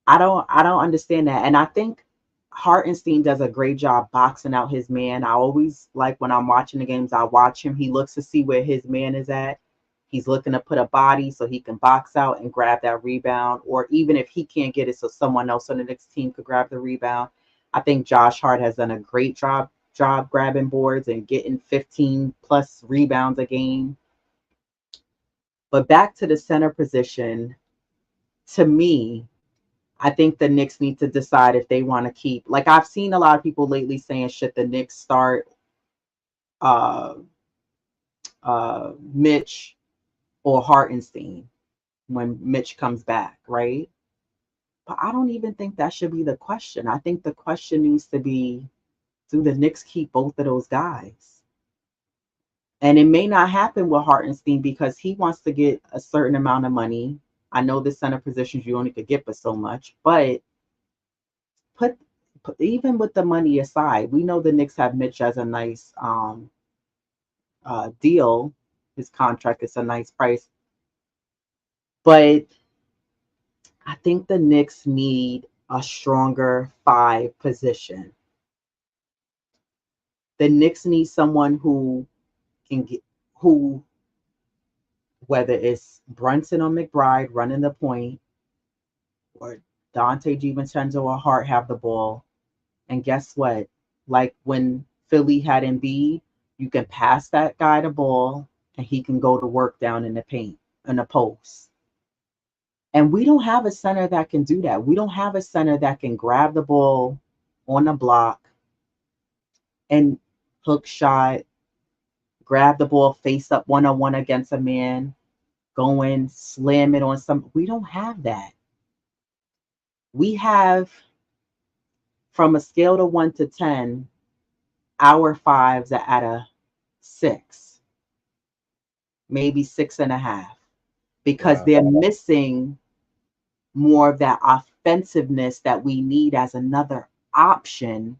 I don't understand that. And I think Hartenstein does a great job boxing out his man. I always like when I'm watching the games, I watch him. He looks to see where his man is at. He's looking to put a body so he can box out and grab that rebound, or even if he can't get it, so someone else on the next team could grab the rebound. I think Josh Hart has done a great job grabbing boards and getting 15 plus rebounds a game. But back to the center position, to me, I think the Knicks need to decide if they want to keep. Like I've seen a lot of people lately saying, should the Knicks start uh, Mitch or Hartenstein when Mitch comes back, right? But I don't even think that should be the question. I think the question needs to be, do the Knicks keep both of those guys? And it may not happen with Hartenstein because he wants to get a certain amount of money. I know the center positions you only could get for so much, but put, even with the money aside, we know the Knicks have Mitch as a nice deal. His contract is a nice price, but I think the Knicks need a stronger five position. The Knicks need someone who can get who, whether it's Brunson or McBride running the point, or Dante DiVincenzo or Hart have the ball. And guess what? Like when Philly had Embiid, you can pass that guy the ball and he can go to work down in the paint, in the post. And we don't have a center that can do that. We don't have a center that can grab the ball on the block and hook shot, grab the ball face up 1-on-1 against a man, go in, slam it on some. We don't have that. We have, from a scale of 1 to 10, our fives are at a 6, maybe 6.5, because Wow. they're missing more of that offensiveness that we need option,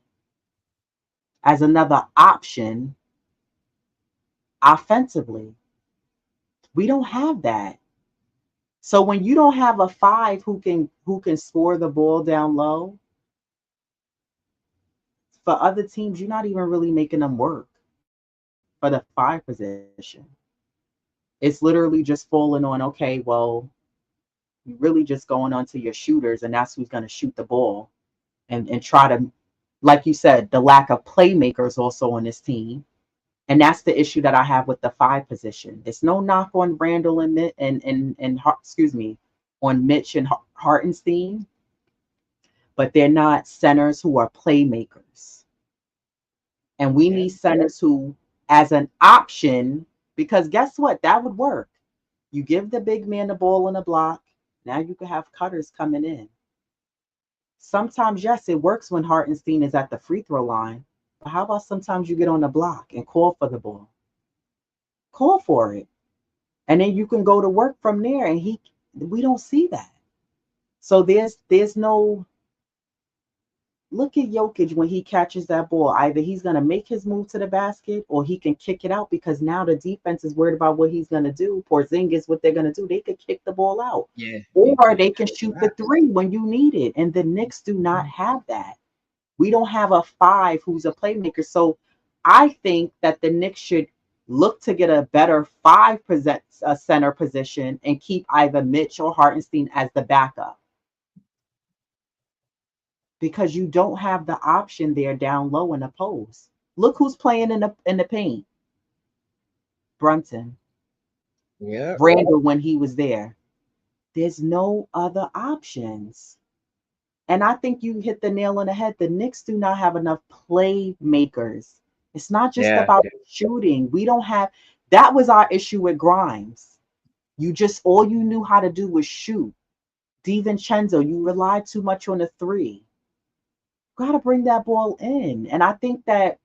as another option offensively. We don't have that. So when you don't have a five who can score the ball down low, for other teams, you're not even really making them work for the five position. It's literally just falling on, okay, well, you really just going on to your shooters, and that's who's going to shoot the ball and try to, like you said, the lack of playmakers also on this team. And that's the issue that I have with the five position. It's no knock on Randall and excuse me, on Mitch and Hartenstein, but they're not centers who are playmakers. And we Yeah. need centers who, as an option, because guess what? That would work. You give the big man the ball in the block. Now you can have cutters coming in. Sometimes, yes, it works when Hartenstein is at the free throw line. But how about sometimes you get on the block and call for the ball? Call for it. And then you can go to work from there. And we don't see that. So there's no, look at Jokic when he catches that ball. Either he's going to make his move to the basket or he can kick it out, because now the defense is worried about what he's going to do. Porzingis, what they're going to do. They could kick the ball out. Yeah. He Or could. they can shoot the three when you need it. And the Knicks do not have that. We don't have a five who's a playmaker. So I think that the Knicks should look to get a better center position and keep either Mitch or Hartenstein as the backup, because you don't have the option there down low in the post. Look who's playing in the paint. Brunson, Yeah. Randall when he was there. There's no other options. And I think you hit the nail on the head. The Knicks do not have enough playmakers. It's not just Yeah. about shooting. We don't have, that was our issue with Grimes. You just, all you knew how to do was shoot. DiVincenzo, you relied too much on the three. You gotta bring that ball in. And I think that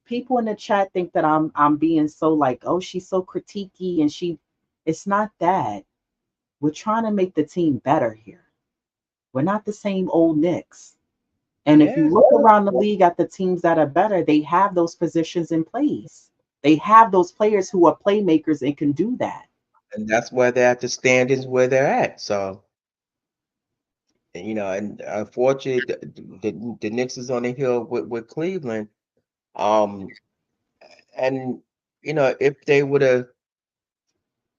people in the chat think that I'm being so like, oh, she's so critiquey, and it's not that. We're trying to make the team better here. We're not the same old Knicks. And if you Yeah. look around the league at the teams that are better, they have those positions in place. They have those players who are playmakers and can do that. And that's where they're at the standings where they're at. So, and unfortunately, the Knicks is on the hill with Cleveland. Um, and if they would have,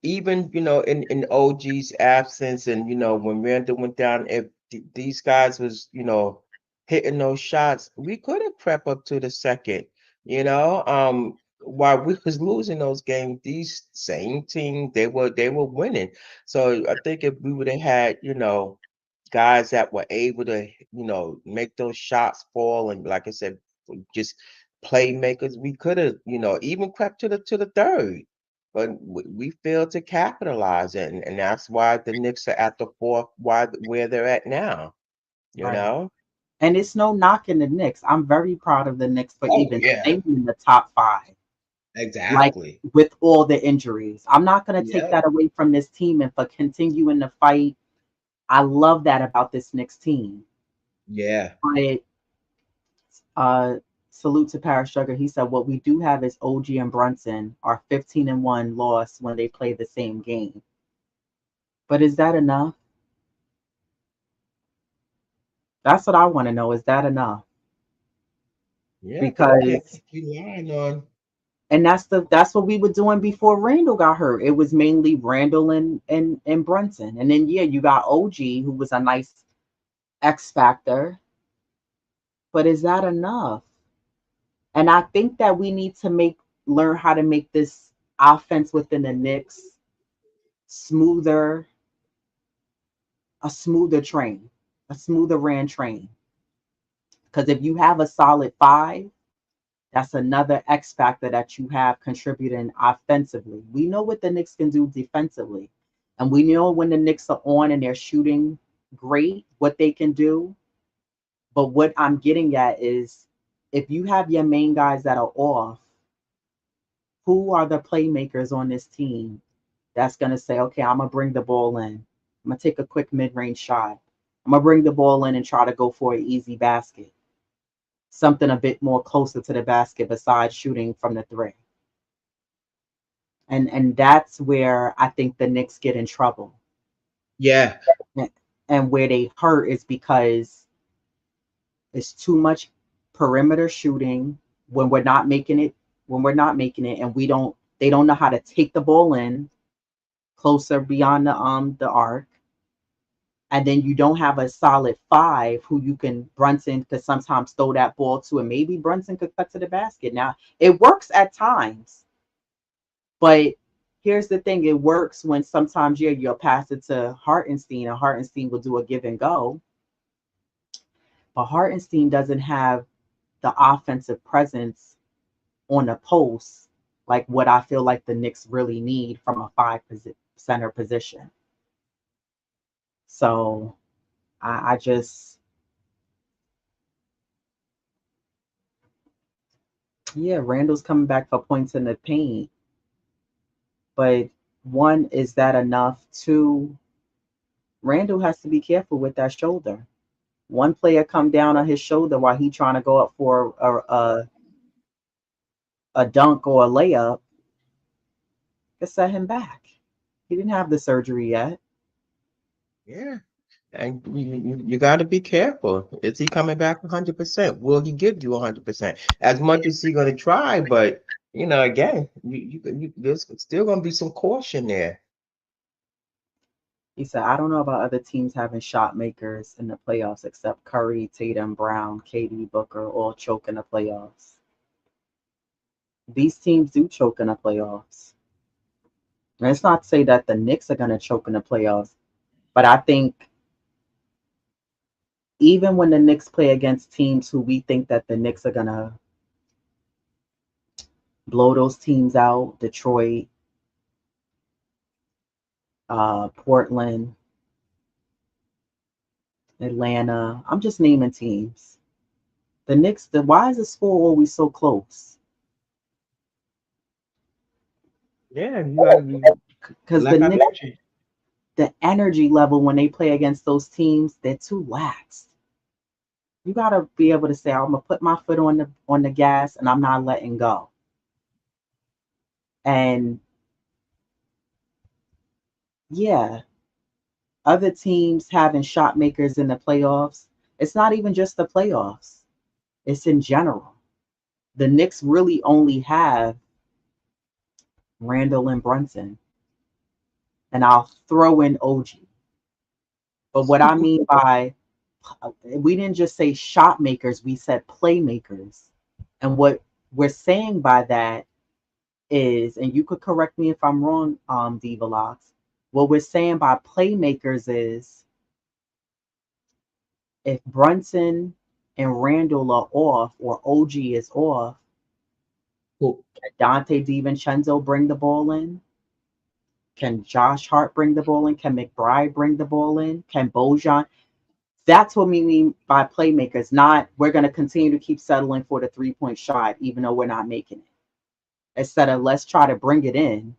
even in OG's absence, and when Randall went down, if these guys was hitting those shots, we could have crept up to the second. While we was losing those games, these same team, they were winning. So I think if we would have had guys that were able to make those shots fall, and like I said, just playmakers, we could have even crept to the third, but we failed to capitalize it, and that's why the Knicks are at the fourth, where they're at now. You Right. know? And it's no knocking the Knicks. I'm very proud of the Knicks for Oh even yeah, staying in the top five, like exactly. with all the injuries. I'm not going to take Yep. that away from this team and for continuing to fight. I love that about this Knicks team. Yeah. But uh, salute to Paris Sugar. He said, what we do have is OG and Brunson are 15-1 loss when they play the same game. But is that enough? That's what I want to know. Is that enough? Yeah, because you can't because keep relying on. and that's what we were doing before Randall got hurt. It was mainly Randall and Brunson. And then yeah, you got OG who was a nice X factor, but is that enough? And I think that we need to learn how to make this offense within the Knicks smoother, a smoother train, a smoother ran train. Because if you have a solid five, that's another X factor that you have contributing offensively. We know what the Knicks can do defensively. And we know when the Knicks are on and they're shooting great, what they can do. But what I'm getting at is if you have your main guys that are off, who are the playmakers on this team that's going to say, okay, I'm going to bring the ball in. I'm going to take a quick mid range shot. I'm going to bring the ball in and try to go for an easy basket, something a bit more closer to the basket besides shooting from the three. And that's where I think the Knicks get in trouble. Yeah, And where they hurt is because it's too much perimeter shooting when we're not making it, and they don't know how to take the ball in closer beyond the arc. And then you don't have a solid five who you can Brunson could sometimes throw that ball to, and maybe Brunson could cut to the basket. Now it works at times, but here's the thing: it works when sometimes you'll pass it to Hartenstein, and Hartenstein will do a give and go. But Hartenstein doesn't have the offensive presence on the post like what I feel like the Knicks really need from a center position. So I just yeah, Randall's coming back for points in the paint, but one, is that enough? Two, Randall has to be careful with that shoulder. One player come down on his shoulder while he trying to go up for a dunk or a layup, could set him back. He didn't have the surgery yet. yeah. And you got to be careful. Is he coming back 100%? Will he give you 100%? As much as he's going to try, but again, there's still going to be some caution there. He said, I don't know about other teams having shot makers in the playoffs except Curry, Tatum, Brown, KD, Booker, all choke in the playoffs. These teams do choke in the playoffs. And it's not to say that the Knicks are going to choke in the playoffs, but I think even when the Knicks play against teams who we think that the Knicks are going to blow those teams out, Detroit, Portland, Atlanta, I'm just naming teams. The Knicks, why is the score always so close? Yeah, you got to be, Because the like I Knicks, mentioned. the energy level when they play against those teams, they're too lax. You gotta be able to say, I'm gonna put my foot on the gas and I'm not letting go. And yeah, other teams having shot makers in the playoffs, it's not even just the playoffs, it's in general. The Knicks really only have Randall and Brunson, and I'll throw in OG. But what I mean by we didn't just say shot makers, we said playmakers. And what we're saying by that is, and you could correct me if I'm wrong, Divalox, what we're saying by playmakers is if Brunson and Randall are off or OG is off, Cool. can Dante DiVincenzo bring the ball in? Can Josh Hart bring the ball in? Can McBride bring the ball in? Can Bojan? That's what we mean by playmakers, not we're going to continue to keep settling for the 3 point shot, even though we're not making it. Instead of let's try to bring it in,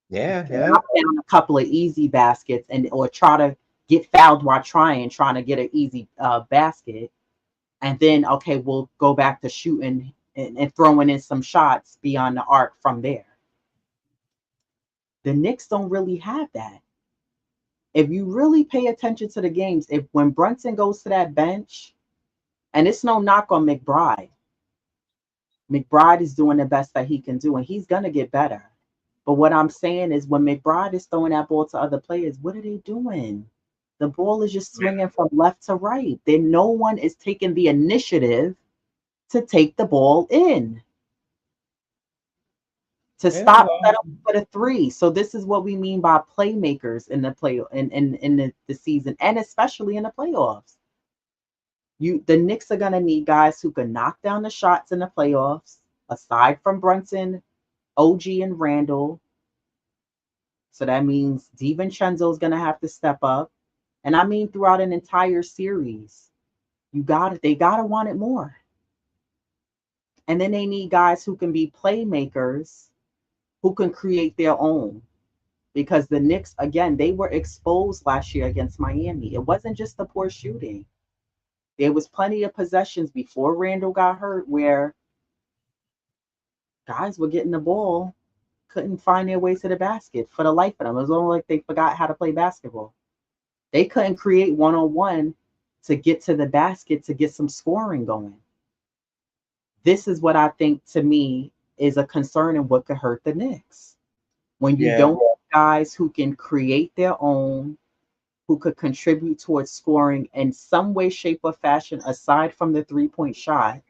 Yeah, yeah, knock down a couple of easy baskets, and or try to get fouled while trying to get an easy basket, and then okay, we'll go back to shooting and throwing in some shots beyond the arc from there. The Knicks don't really have that. If you really pay attention to the games, if when Brunson goes to that bench And it's no knock on McBride. McBride is doing the best that he can do, and he's gonna get better. But what I'm saying is, when McBride is throwing that ball to other players, what are they doing? The ball is just swinging from left to right. Then no one is taking the initiative to take the ball in, to Yeah, stop well, settling for the three. So this is what we mean by playmakers in the play in the season, and especially in the playoffs. The Knicks are gonna need guys who can knock down the shots in the playoffs, aside from Brunson, OG, and Randall. So that means DiVincenzo is gonna have to step up. And I mean throughout an entire series. They gotta want it more. And then they need guys who can be playmakers, who can create their own. Because the Knicks, again, they were exposed last year against Miami. It wasn't just the poor shooting. There was plenty of possessions before Randall got hurt where guys were getting the ball, couldn't find their way to the basket for the life of them. It was almost like they forgot how to play basketball. They couldn't create one on one to get to the basket to get some scoring going. This is what I think, to me, is a concern and what could hurt the Knicks. When you yeah. don't have guys who can create their own, who could contribute towards scoring in some way, shape, or fashion aside from the 3-point shot,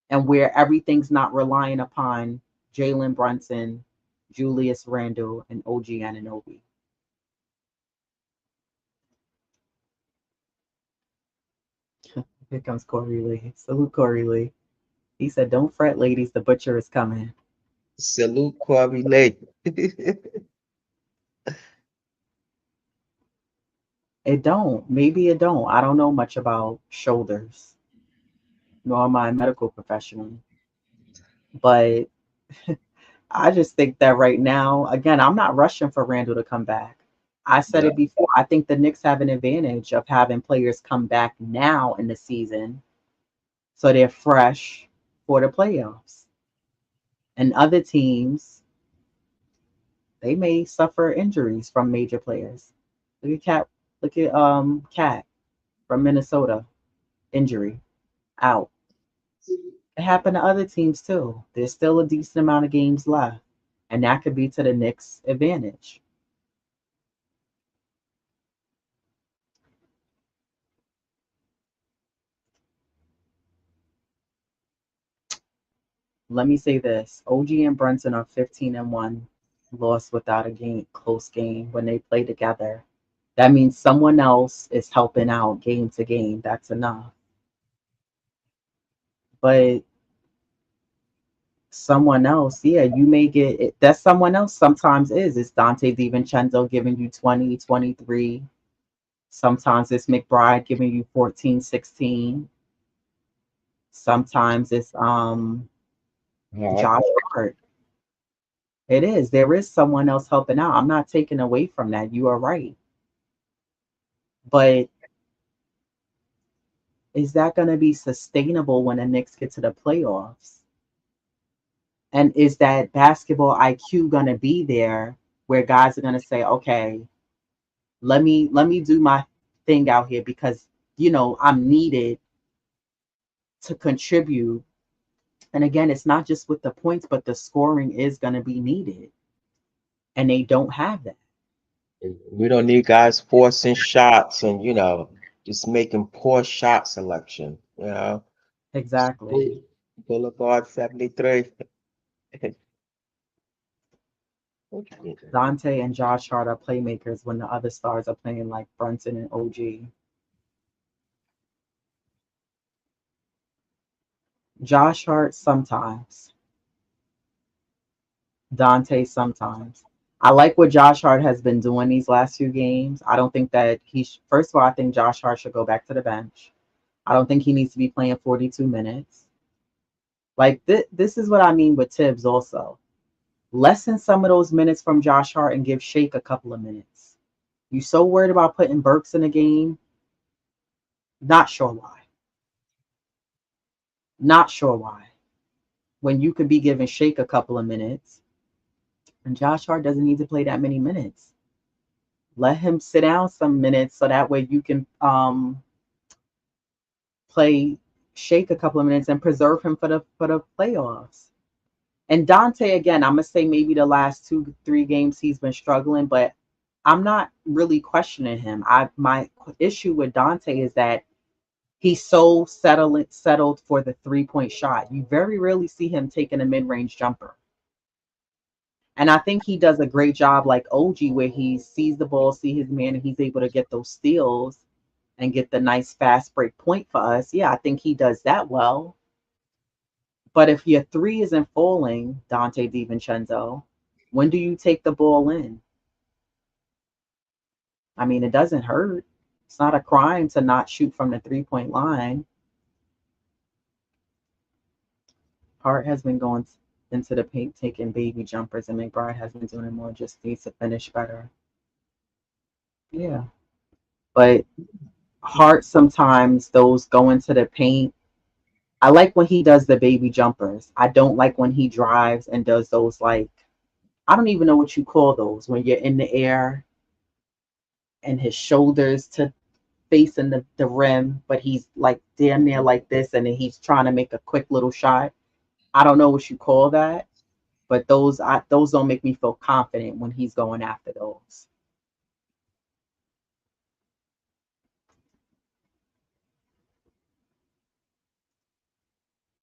and where everything's not relying upon Jalen Brunson, Julius Randle, and OG Anunoby. Here comes Corey Lee. Salute Corey Lee. He said, "Don't fret, ladies, the butcher is coming." Salute Corey Lake. It don't. Maybe it don't. I don't know much about shoulders, nor am I a medical professional. But I just think that right now, again, I'm not rushing for Randall to come back. I said No. it before. I think the Knicks have an advantage of having players come back now in the season so they're fresh for the playoffs. And other teams, they may suffer injuries from major players. Look at Cat from Minnesota, injury, out. It happened to other teams too. There's still a decent amount of games left, and that could be to the Knicks' advantage. Let me say this: OG and Brunson are 15-1, lost without a close game when they play together. That means someone else is helping out game to game. That's enough. But someone else, yeah, you may get it. That someone else sometimes is. It's Dante DiVincenzo giving you 20, 23. Sometimes it's McBride giving you 14, 16. Sometimes it's Hard. Josh Hart. It is. There is someone else helping out. I'm not taking away from that. You are right. But is that going to be sustainable when the Knicks get to the playoffs? And is that basketball IQ going to be there where guys are going to say, okay, let me do my thing out here because I'm needed to contribute. And again, it's not just with the points, but the scoring is going to be needed, and they don't have that. We don't need guys forcing shots and just making poor shot selection. Exactly. Boulevard 73. Dante and Josh Hart are playmakers when the other stars are playing like Brunson and OG. Josh Hart sometimes, Dante sometimes. I like what Josh Hart has been doing these last few games. I don't think that first of all, I think Josh Hart should go back to the bench. I don't think he needs to be playing 42 minutes. Like this is what I mean with Tibbs also. Lessen some of those minutes from Josh Hart and give Shake a couple of minutes. You so worried about putting Burks in the game? Not sure why. Not sure why. When you could be giving Shake a couple of minutes, and Josh Hart doesn't need to play that many minutes. Let him sit down some minutes so that way you can play Shake a couple of minutes and preserve him for the playoffs. And Dante, again, I'm gonna say maybe the last 2, 3 games he's been struggling, but I'm not really questioning him. I my issue with Dante is that he's so settled for the 3 point shot. You very rarely see him taking a mid range jumper. And I think he does a great job, like OG, where he sees the ball, see his man, and he's able to get those steals and get the nice fast break point for us. Yeah, I think he does that well. But if your three isn't falling, Dante DiVincenzo, when do you take the ball in? I mean, it doesn't hurt. It's not a crime to not shoot from the 3 point line. Hart has been going into the paint, taking baby jumpers, and McBride has been doing it more. Just needs to finish better. Yeah. But Hart sometimes those go into the paint. I like when he does the baby jumpers. I don't like when he drives and does those, like, I don't even know what you call those, when you're in the air and his shoulders to facing the rim, but he's like damn near like this, and then he's trying to make a quick little shot. I don't know what you call that, but those don't make me feel confident when he's going after those.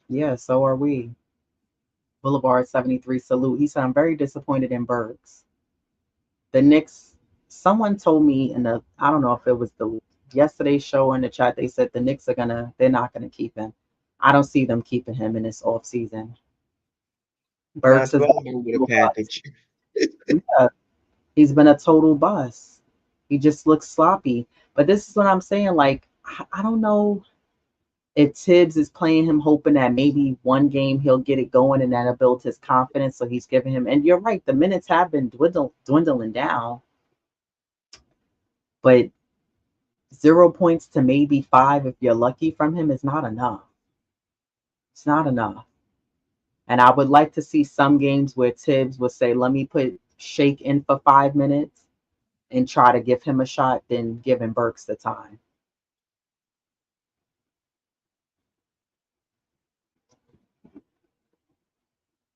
Yeah, so are we. Boulevard 73 salute. He said, I'm very disappointed in Burks. The Knicks, someone told me in the, I don't know if it was the yesterday's show or in the chat, they said the Knicks they're not gonna keep him. I don't see them keeping him in this off season. Might Burks as has well been move a with a total bust. package. Yeah, he's been a total bust. He just looks sloppy. But this is what I'm saying. Like, I don't know if Tibbs is playing him hoping that maybe one game he'll get it going and that'll build his confidence. So he's giving him, and you're right, the minutes have been dwindling down, but 0 points to maybe 5 if you're lucky from him is not enough. It's not enough. And I would like to see some games where Tibbs would say, let me put Shake in for 5 minutes and try to give him a shot, then giving Burks the time.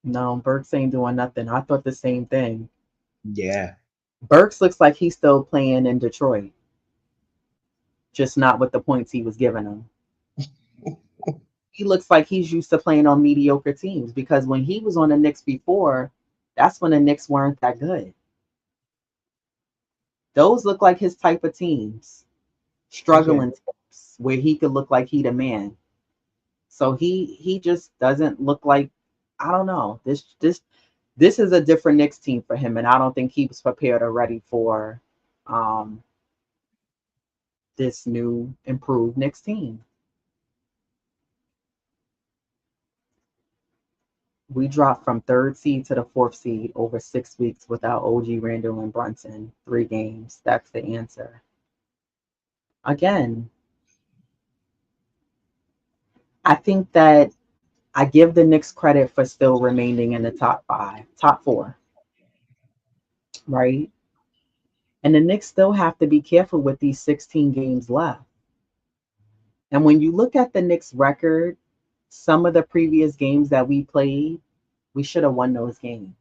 No, Burks ain't doing nothing. I thought the same thing. Yeah. Burks looks like he's still playing in Detroit, just not with the points he was giving him. He looks like he's used to playing on mediocre teams, because when he was on the Knicks before, that's when the Knicks weren't that good. Those look like his type of teams, Okay. struggling teams, where he could look like he the man. So he just doesn't look like, I don't know. This is a different Knicks team for him, and I don't think he was prepared or ready for um, this new improved Knicks team. We dropped from third seed to the fourth seed over 6 weeks without OG Randall and Brunson. 3 games. That's the answer. Again, I think that I give the Knicks credit for still remaining in the top 5, top 4, right? And the Knicks still have to be careful with these 16 games left. And when you look at the Knicks record, some of the previous games that we played, we should have won those games.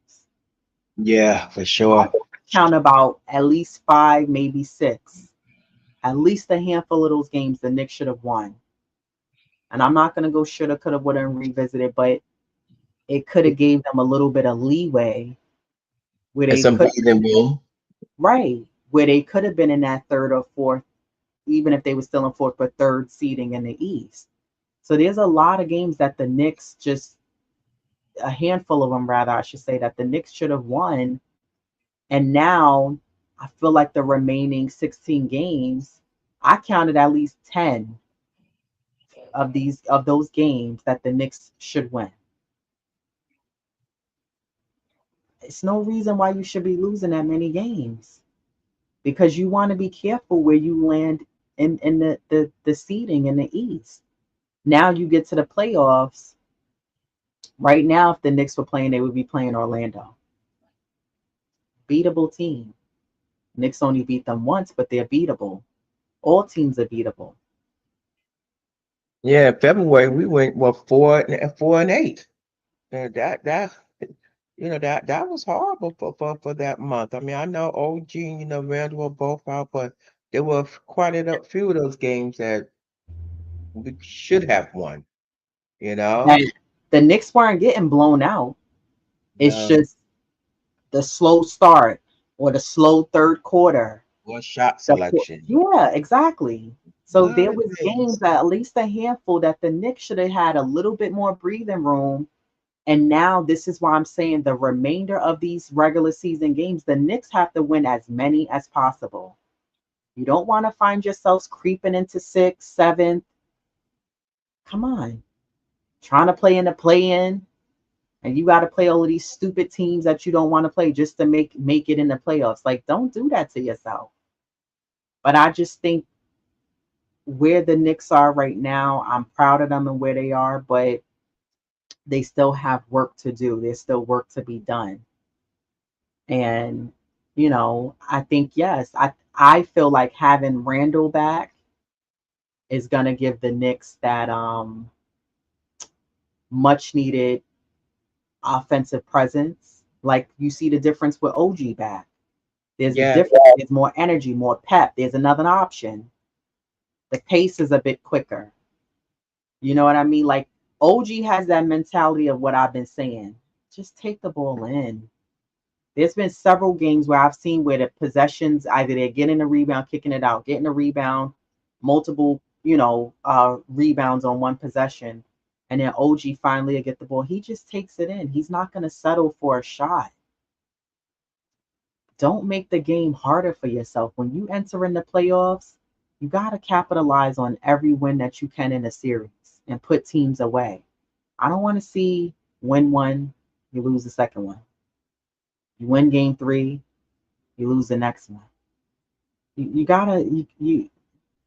Yeah, for I sure. can count about at least 5, maybe 6. At least a handful of those games the Knicks should have won. And I'm not gonna go shoulda, coulda, woulda, and revisit it, but it could have gave them a little bit of leeway where And they some could, breathing room. right, where they could have been in that third or fourth, even if they were still in fourth, but third seeding in the East. So there's a lot of games that the Knicks just, a handful of them rather, I should say, that the Knicks should have won. And now I feel like the remaining 16 games, I counted at least 10 of those games that the Knicks should win. It's no reason why you should be losing that many games, because you want to be careful where you land in the seeding in the East. Now you get to the playoffs. Right now, if the Knicks were playing, they would be playing Orlando. Beatable team. Knicks only beat them once, but they're beatable. All teams are beatable. Yeah, in February we went well 4-8. And that that was horrible for that month. I mean, I know OG and Randall were both out, but there were quite a few of those games that we should have won, you know? And the Knicks weren't getting blown out. It's No, just the slow start or the slow third quarter. or shot selection. Yeah, exactly. A So lot there of was games, things. at least a handful, that the Knicks should have had a little bit more breathing room. And now this is why I'm saying the remainder of these regular season games, the Knicks have to win as many as possible. You don't want to find yourselves creeping into sixth, seventh. Come on, trying to play in the play-in, and you got to play all of these stupid teams that you don't want to play just to make it in the playoffs. Like, don't do that to yourself. But I just think where the Knicks are right now, I'm proud of them and where they are, but they still have work to do. There's still work to be done. And I think yes, I feel like having Randall back is gonna give the Knicks that much needed offensive presence. Like you see the difference with OG back. There's a Yeah, difference. There's more energy, more pep. There's another option. The pace is a bit quicker. You know what I mean? Like OG has that mentality of what I've been saying. Just take the ball in. There's been several games where I've seen where the possessions either they're getting a rebound, kicking it out, getting a rebound, multiple, rebounds on one possession, and then OG finally will get the ball. He just takes it in. He's not going to settle for a shot. Don't make the game harder for yourself. When you enter in the playoffs, you got to capitalize on every win that you can in a series and put teams away. I don't want to see win one, you lose the second one. You win game three, you lose the next one. You gotta you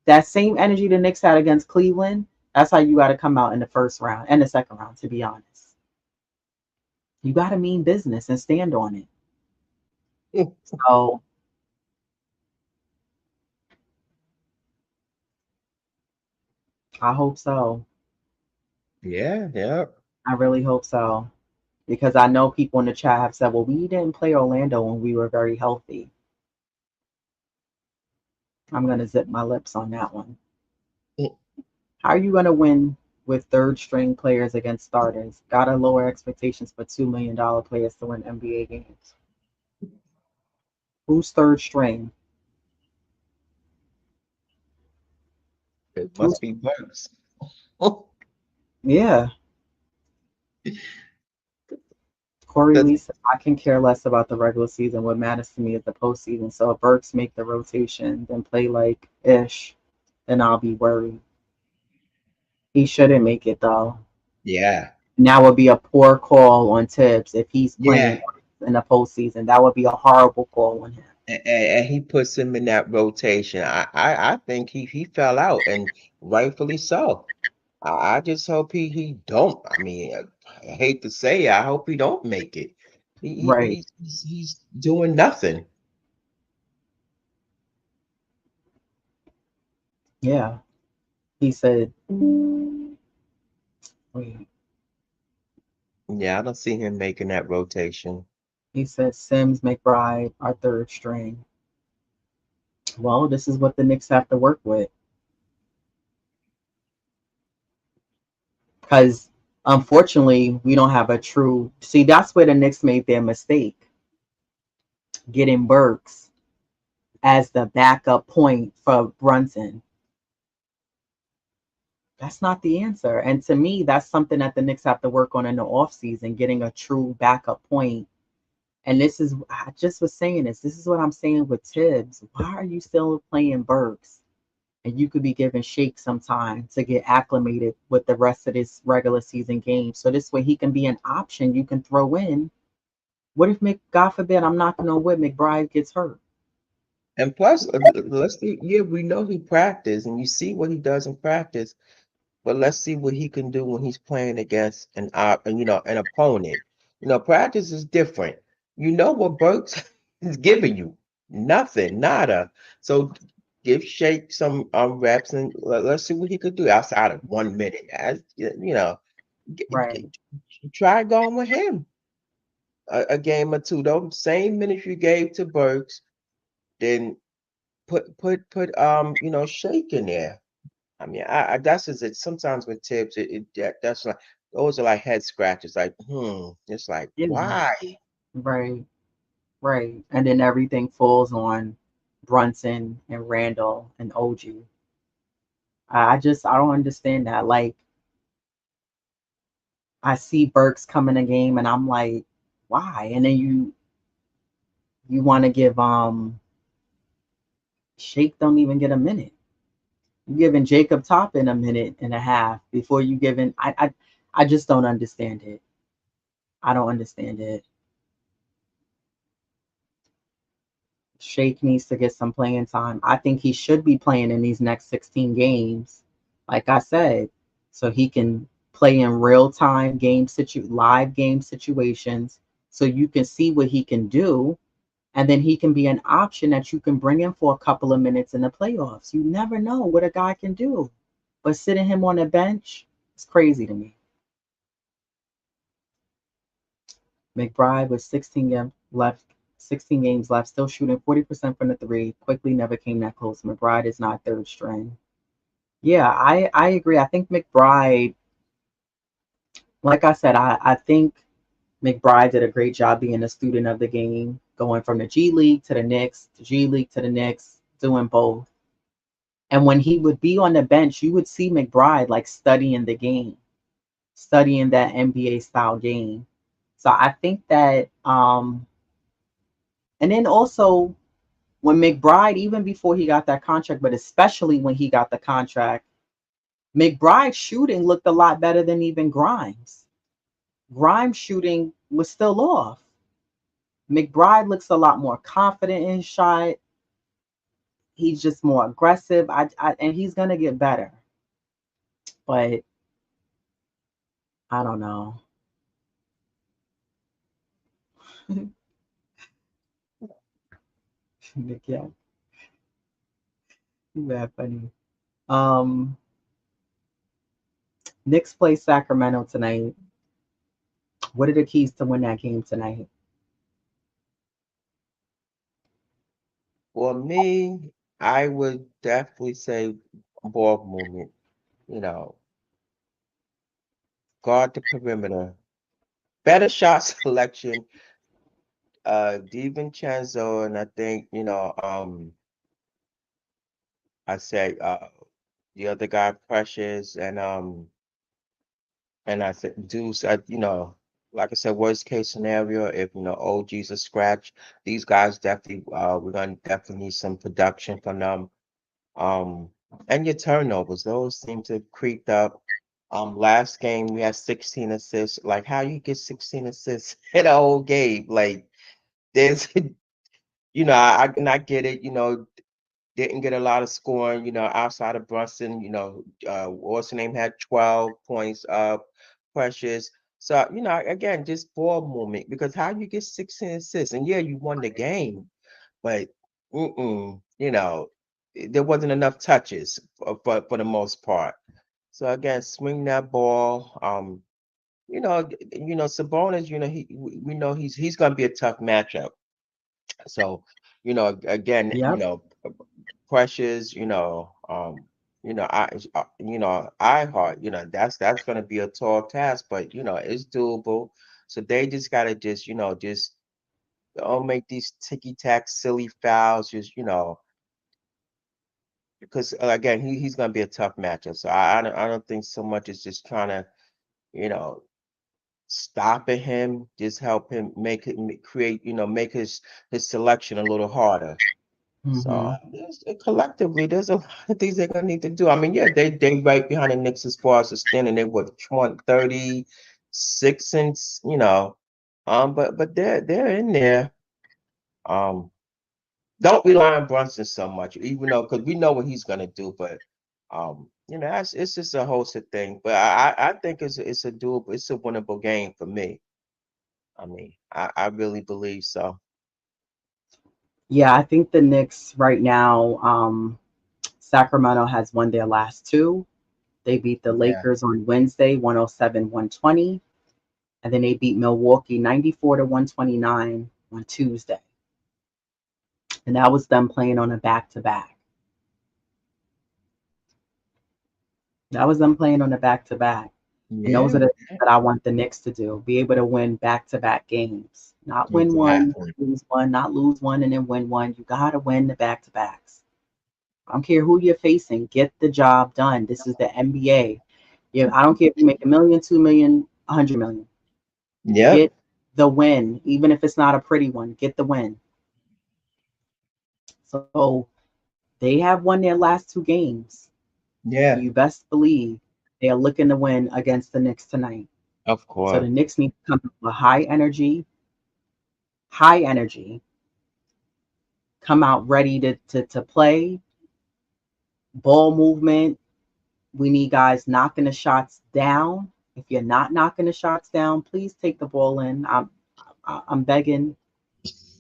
that same energy the Knicks had against Cleveland. That's how you got to come out in the first round and the second round. To be honest, you got to mean business and stand on it. So I hope so. yeah, yeah. I really hope so because I know people in the chat have said, "Well, we didn't play Orlando when we were very healthy." I'm gonna zip my lips on that one. How are you gonna win with third string players against starters? Gotta lower expectations for $2 million players to win NBA games. Who's third string? It Who's must be worse. yeah. Corey Because Lee said, I can care less about the regular season. What matters to me is the postseason. So if Burks make the rotation, then play like ish, then I'll be worried. He shouldn't make it though. yeah, And that would be a poor call on Tibbs if he's playing yeah. in the postseason. That would be a horrible call on him. And he puts him in that rotation. I think he fell out, and rightfully so. I just hope he don't. I mean, I hate to say it, I hope he don't make it. Right. He's doing nothing. Yeah. He said, wait, Yeah, I don't see him making that rotation. he said Sims, McBride are third string. Well, this is what the Knicks have to work with. Because unfortunately, we don't have a true. See, that's where the Knicks made their mistake, getting Burks as the backup point for Brunson. That's not the answer. And to me, that's something that the Knicks have to work on in the offseason, getting a true backup point. And this is, I just was saying this. This is what I'm saying with Tibbs. Why are you still playing Burks? And you could be giving Shake some time to get acclimated with the rest of this regular season game. So this way he can be an option you can throw in. What if God forbid, I'm knocking on wood, McBride gets hurt? And plus, let's see. Yeah, we know he practiced, and you see what he does in practice. But let's see what he can do when he's playing against an opponent. Practice is different. You know what Burks is giving you? Nothing, nada. So give Shake some reps and let's see what he could do outside of 1 minute. As you know, Right. try going with him a game or two. Those same minutes you gave to Burks, then put Shake in there. I mean, I that's just it. Sometimes with tips, that's like those are like head scratches. Like, it's like Yeah. why? Right. Right. And then everything falls on Brunson and Randall and OG. I don't understand that. Like I see Burks come in a game and I'm like, why? And then you want to give Shake don't even get a minute. You giving Jacob Toppin a minute and a half before you giving I just don't understand it. I don't understand it. Shake needs to get some playing time. I think he should be playing in these next 16 games, like I said, so he can play in real time live game situations, so you can see what he can do, and then he can be an option that you can bring in for a couple of minutes in the playoffs. You never know what a guy can do, but sitting him on the bench is crazy to me. McBride with 16 games left, still shooting 40% from the three. Quickly never came that close. McBride is not third string. Yeah, I agree. I think McBride, like I said, I think McBride did a great job being a student of the game, going from the G League to the Knicks, the G League to the Knicks, doing both. And when he would be on the bench, you would see McBride like studying the game, studying that NBA style game. So I think that, and then also when McBride, even before he got that contract, but especially when he got the contract, McBride's shooting looked a lot better than even Grimes. Grimes' shooting was still off. McBride looks a lot more confident in his shot. He's just more aggressive. And he's gonna get better. But I don't know. Yeah, that funny. Um, Knicks play Sacramento tonight. What are the keys to win that game tonight? For me, I would definitely say ball movement. You know, guard the perimeter, better shot selection. DiVincenzo, and I think I say the other guy Precious and I said Deuce. Like I said, worst case scenario, if OG's a scratch, these guys definitely we're gonna definitely need some production from them. Um, and your turnovers, those seem to have creeped up. Last game we had 16 assists. Like, how you get 16 assists in a whole game? Like, there's, and I get it. Didn't get a lot of scoring. Outside of Brunson. What's the name had 12 points up. Precious. So again, just ball movement because how you get 16 assists and yeah, you won the game, but there wasn't enough touches for the most part. So again, swing that ball. Sabonis. We know he's gonna be a tough matchup. So, again, Yep. Precious. I heart. That's gonna be a tall task, but it's doable. So they just gotta just don't make these ticky tack silly fouls. Just because again, he's gonna be a tough matchup. So I don't think so much is just trying to you know stopping him, just help him make it create make his selection a little harder. So Hmm. collectively, there's a lot of things they're gonna need to do. I mean, yeah, they right behind the Knicks as far as the standing. They were 36 and but they're in there. Um, don't rely on Brunson so much, even though because we know what he's gonna do. But it's just a host of things. But I think it's a doable, it's a winnable game for me. I mean, I really believe so. Yeah, I think the Knicks right now. Sacramento has won their last two. They beat the Yeah. Lakers on Wednesday, 107-120, and then they beat Milwaukee 94 to 129 on Tuesday. And that was them playing on a back to back. That was them playing on a back to back. And those Yeah. are the things that I want the Knicks to do. Be able to win back to back games. Not win one, Exactly. lose one, not lose one and then win one. You gotta win the back to backs. I don't care who you're facing. Get the job done. This is the NBA. Yeah, I don't care if you make a million, 2 million, 100 million. Yep. Get the win, even if it's not a pretty one. Get the win. So they have won their last two games. Yeah. You best believe they are looking to win against the Knicks tonight. Of So the course. Knicks need to come with high energy, come out ready to play, ball movement. We need guys knocking the shots down. If you're not knocking the shots down, please take the ball in. I'm begging.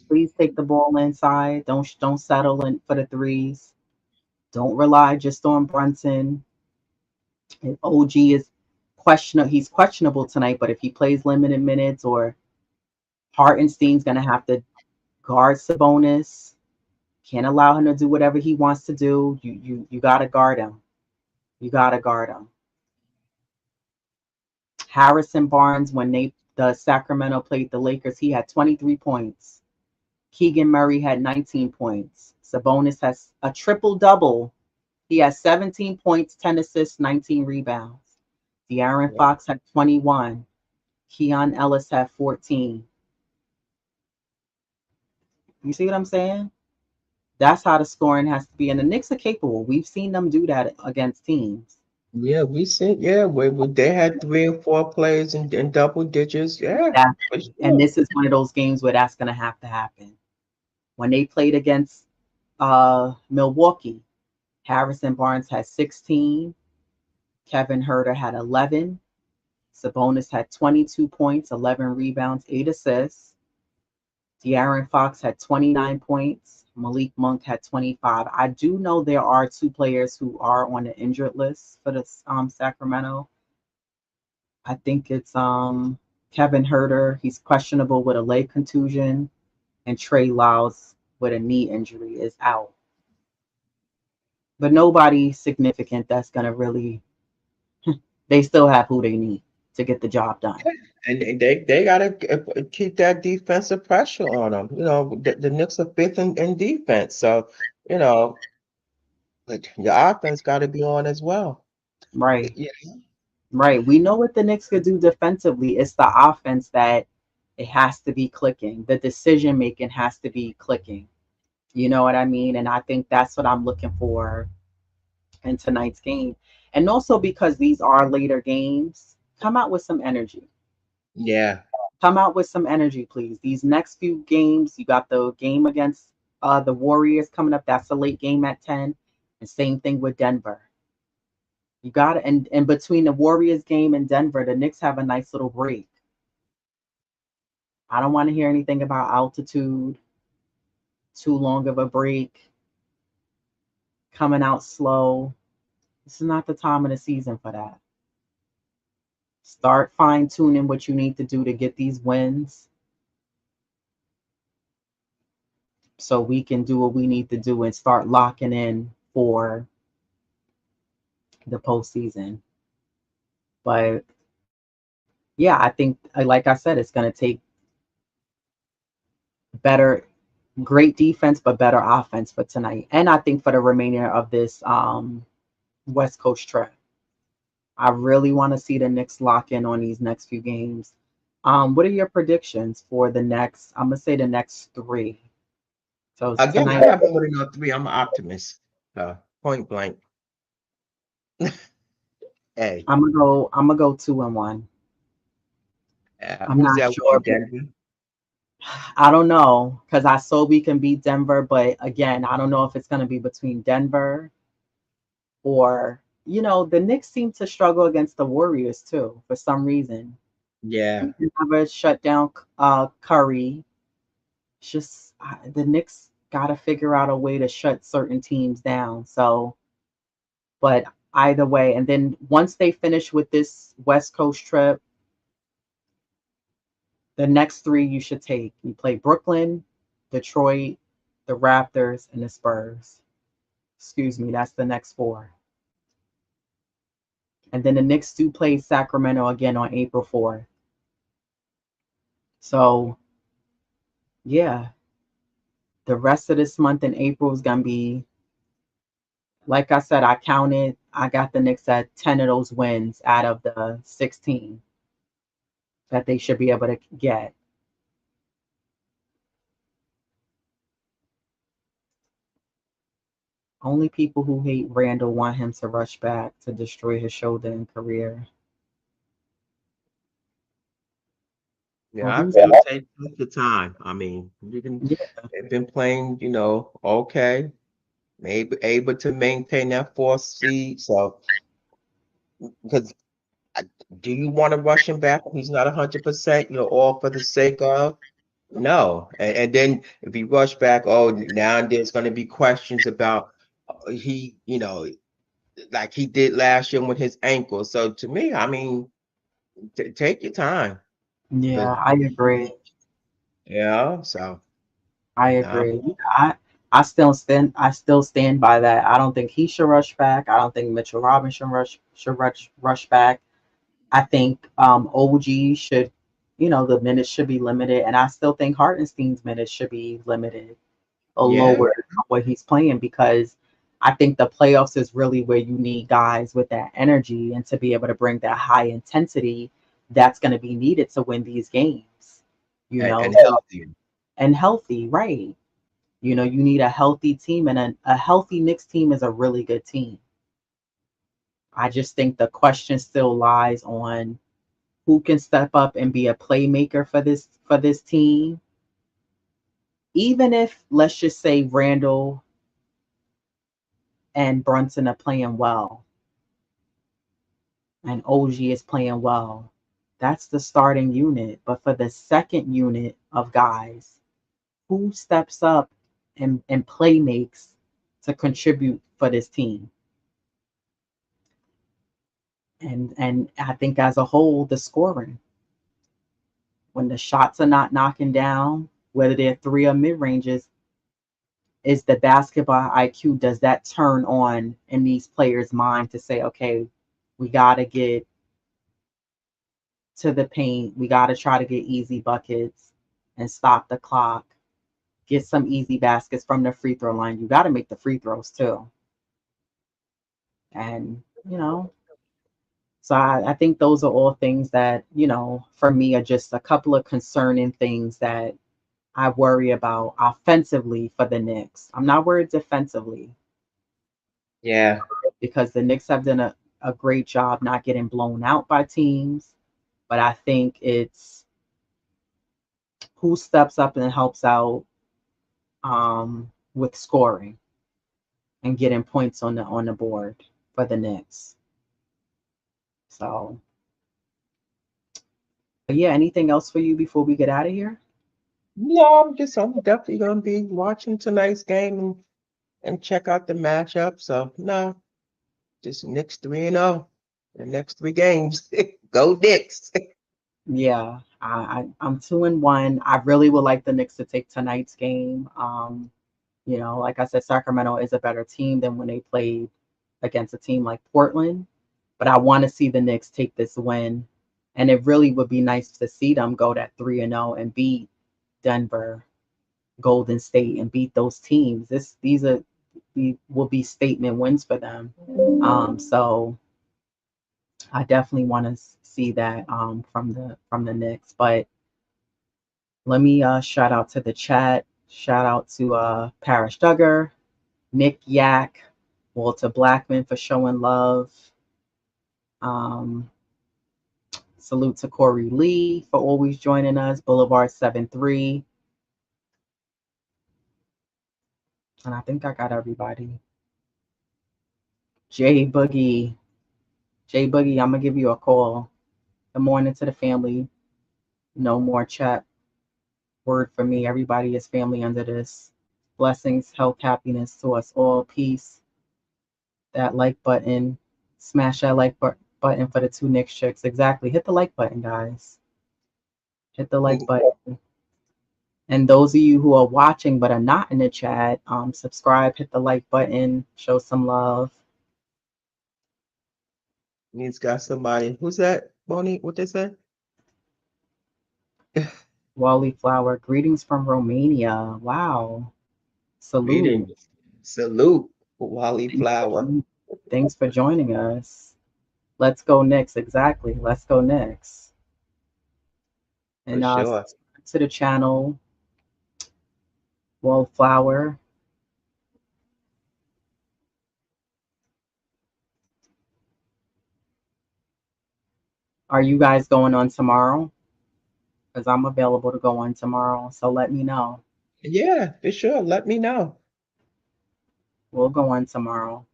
Please take the ball inside. Don't settle in for the threes. Don't rely just on Brunson. If OG is questionable. He's questionable tonight, but if he plays limited minutes, or Hartenstein's gonna have to guard Sabonis. Can't allow him to do whatever he wants to do. You gotta guard him. You gotta guard him. Harrison Barnes, when the Sacramento played the Lakers, he had 23 points. Keegan Murray had 19 points. Sabonis has a triple double. He has 17 points, 10 assists, 19 rebounds. De'Aaron Yeah. Fox had 21. Keon Ellis had 14. You see what I'm saying? That's how the scoring has to be. And the Knicks are capable. We've seen them do that against teams. Yeah, we see. Yeah, they had 3 or 4 players in double digits. Yeah, That, for and sure. this is one of those games where that's going to have to happen. When they played against Milwaukee, Harrison Barnes had 16. Kevin Herter had 11. Sabonis had 22 points, 11 rebounds, 8 assists. De'Aaron Fox had 29 points. Malik Monk had 25. I do know there are two players who are on the injured list for the Sacramento. I think it's Kevin Herter. He's questionable with a leg contusion, and Trey Lyles with a knee injury is out. But nobody significant that's gonna really. They still have who they need to get the job done. And they gotta keep that defensive pressure on them. The Knicks are fifth in defense, so you know, but your offense got to be on as well. Right, Yeah, right. We know what the Knicks could do defensively. It's the offense that it has to be clicking. The decision making has to be clicking. You know what I mean? And I think that's what I'm looking for in tonight's game. And also because these are later games, come out with some energy. yeah, Come out with some energy, please. These next few games, you got the game against the Warriors coming up. That's a late game at 10. And same thing with Denver. You got it. And between the Warriors game and Denver, the Knicks have a nice little break. I don't want to hear anything about altitude, too long of a break, coming out slow. This is not the time of the season for that. Start fine tuning what you need to do to get these wins so we can do what we need to do and start locking in for the postseason. But yeah, I think, like I said, it's going to take better, great defense, but better offense for tonight. And I think for the remainder of this West Coast trip, I really want to see the Knicks lock in on these next few games. What are your predictions for the next? I'm gonna say the next three. So it's again, tonight. I have more than no three. I'm an optimist. Point blank. Hey, I'm gonna go 2-1. I'm who's not that sure, winning? but Denver? I don't know because I saw we can beat Denver, but again, I don't know if it's gonna be between Denver or the Knicks seem to struggle against the Warriors too for some reason. Yeah, We can never shut down Curry. It's just the Knicks got to figure out a way to shut certain teams down. So But either way, and then once they finish with this West Coast trip, the next three you should take. You play Brooklyn, Detroit, the Raptors, and the Spurs. Excuse me, that's the next four. And then the Knicks do play Sacramento again on April 4th. So, yeah, the rest of this month in April is going to be, like I said, I got the Knicks at 10 of those wins out of the 16 that they should be able to get. Only people who hate Randall want him to rush back to destroy his shoulder and career. Well, Yeah, I who's feel take the time. I mean, you can yeah, they've been playing, okay, maybe able to maintain that fourth seed. So, because do you want to rush him back when he's not 100%? All for the sake of no. And then if he rush back, oh, now there's going to be questions about he, like he did last year with his ankle. So to me, I mean, take your time yeah, because I agree. yeah. So I no. agree. I still stand by that. I don't think he should rush back. I don't think Mitchell Robinson should rush back. I think OG should, the minutes should be limited, and I still think Hartenstein's minutes should be limited or Yeah. lower from what he's playing because I think the playoffs is really where you need guys with that energy and to be able to bring that high intensity that's going to be needed to win these games. You know, And healthy. and healthy, right? You need a healthy team, and a healthy Knicks team is a really good team. I just think the question still lies on who can step up and be a playmaker for this team. Even if let's just say Randall and Brunson are playing well and OG is playing well, that's the starting unit. But for the second unit of guys, who steps up and play makes to contribute for this team? And I think as a whole, the scoring, when the shots are not knocking down, whether they're three or mid ranges, is the basketball IQ, does that turn on in these players' mind to say, okay, we gotta get to the paint, we gotta try to get easy buckets and stop the clock, get some easy baskets from the free throw line. You gotta make the free throws too. And so I think those are all things that, for me are just a couple of concerning things that I worry about offensively for the Knicks. I'm not worried defensively Yeah. because the Knicks have done a great job not getting blown out by teams. But I think it's who steps up and helps out with scoring and getting points on the board for the Knicks. So, but yeah, anything else for you before we get out of here? No, I'm definitely gonna be watching tonight's game and check out the matchup. So no, just Knicks 3-0. The next three games. Go Knicks. Yeah, I'm 2-1. I really would like the Knicks to take tonight's game. Like I said, Sacramento is a better team than when they played against a team like Portland. But I want to see the Knicks take this win, and it really would be nice to see them go that 3-0 and beat Denver, Golden State, and beat those teams. These will be statement wins for them. So I definitely want to see that from the Knicks. But let me shout out to the chat. Shout out to Parish Duggar, Nick Yak, Walter Blackman for showing love. Um, Salute to Corey Lee for always joining us. Boulevard 73. And I think I got everybody. Jay Boogie. Jay Boogie, I'm going to give you a call. Good morning to the family. No more chat. Word for me. Everybody is family under this. Blessings, health, happiness to us all. Peace. that like button. Smash that button for the two Knicks chicks. Exactly. Hit the like button, guys. Hit the like button. And those of you who are watching but are not in the chat, subscribe, hit the like button, show some love. He's got somebody. Who's that, Bonnie? What they say? Wally Flower, greetings from Romania. Wow. Salute. Greetings. Salute, Wally Thanks for Flower, joining, thanks for joining us. Let's go Knicks. Exactly. Let's go Knicks. for And sure. subscribe to the channel, Wallflower. Are you guys going on tomorrow? Because I'm available to go on tomorrow. So let me know. Yeah, for sure. Let me know. We'll go on tomorrow.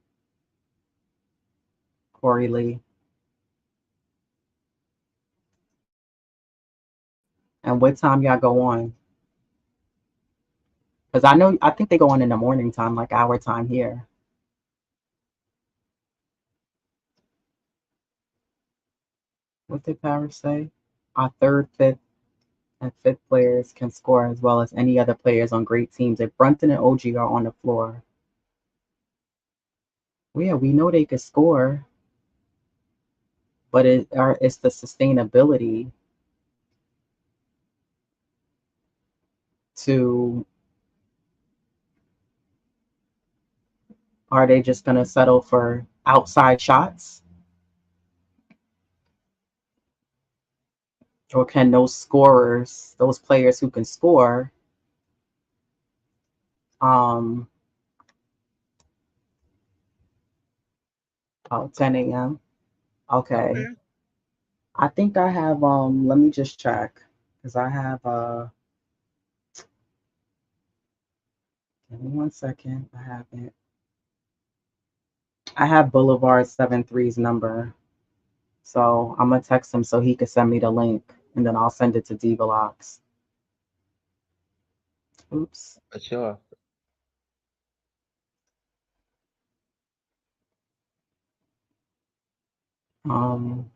Corey Lee. And what time y'all go on? Because I think they go on in the morning time, like our time here. What did Paris say? Our third, fifth, and fifth players can score as well as any other players on great teams. If Brunton and OG are on the floor, well, yeah, we know they could score, but it's the sustainability to, are they just going to settle for outside shots? Or can those scorers, those players who can score, um, oh, 10 a.m. Okay. Okay. I think I have, let me just check because I have, give me 1 second. I have it. I have Boulevard 73's number. So I'm gonna text him so he could send me the link and then I'll send it to Divalox. Oops. For sure. Um,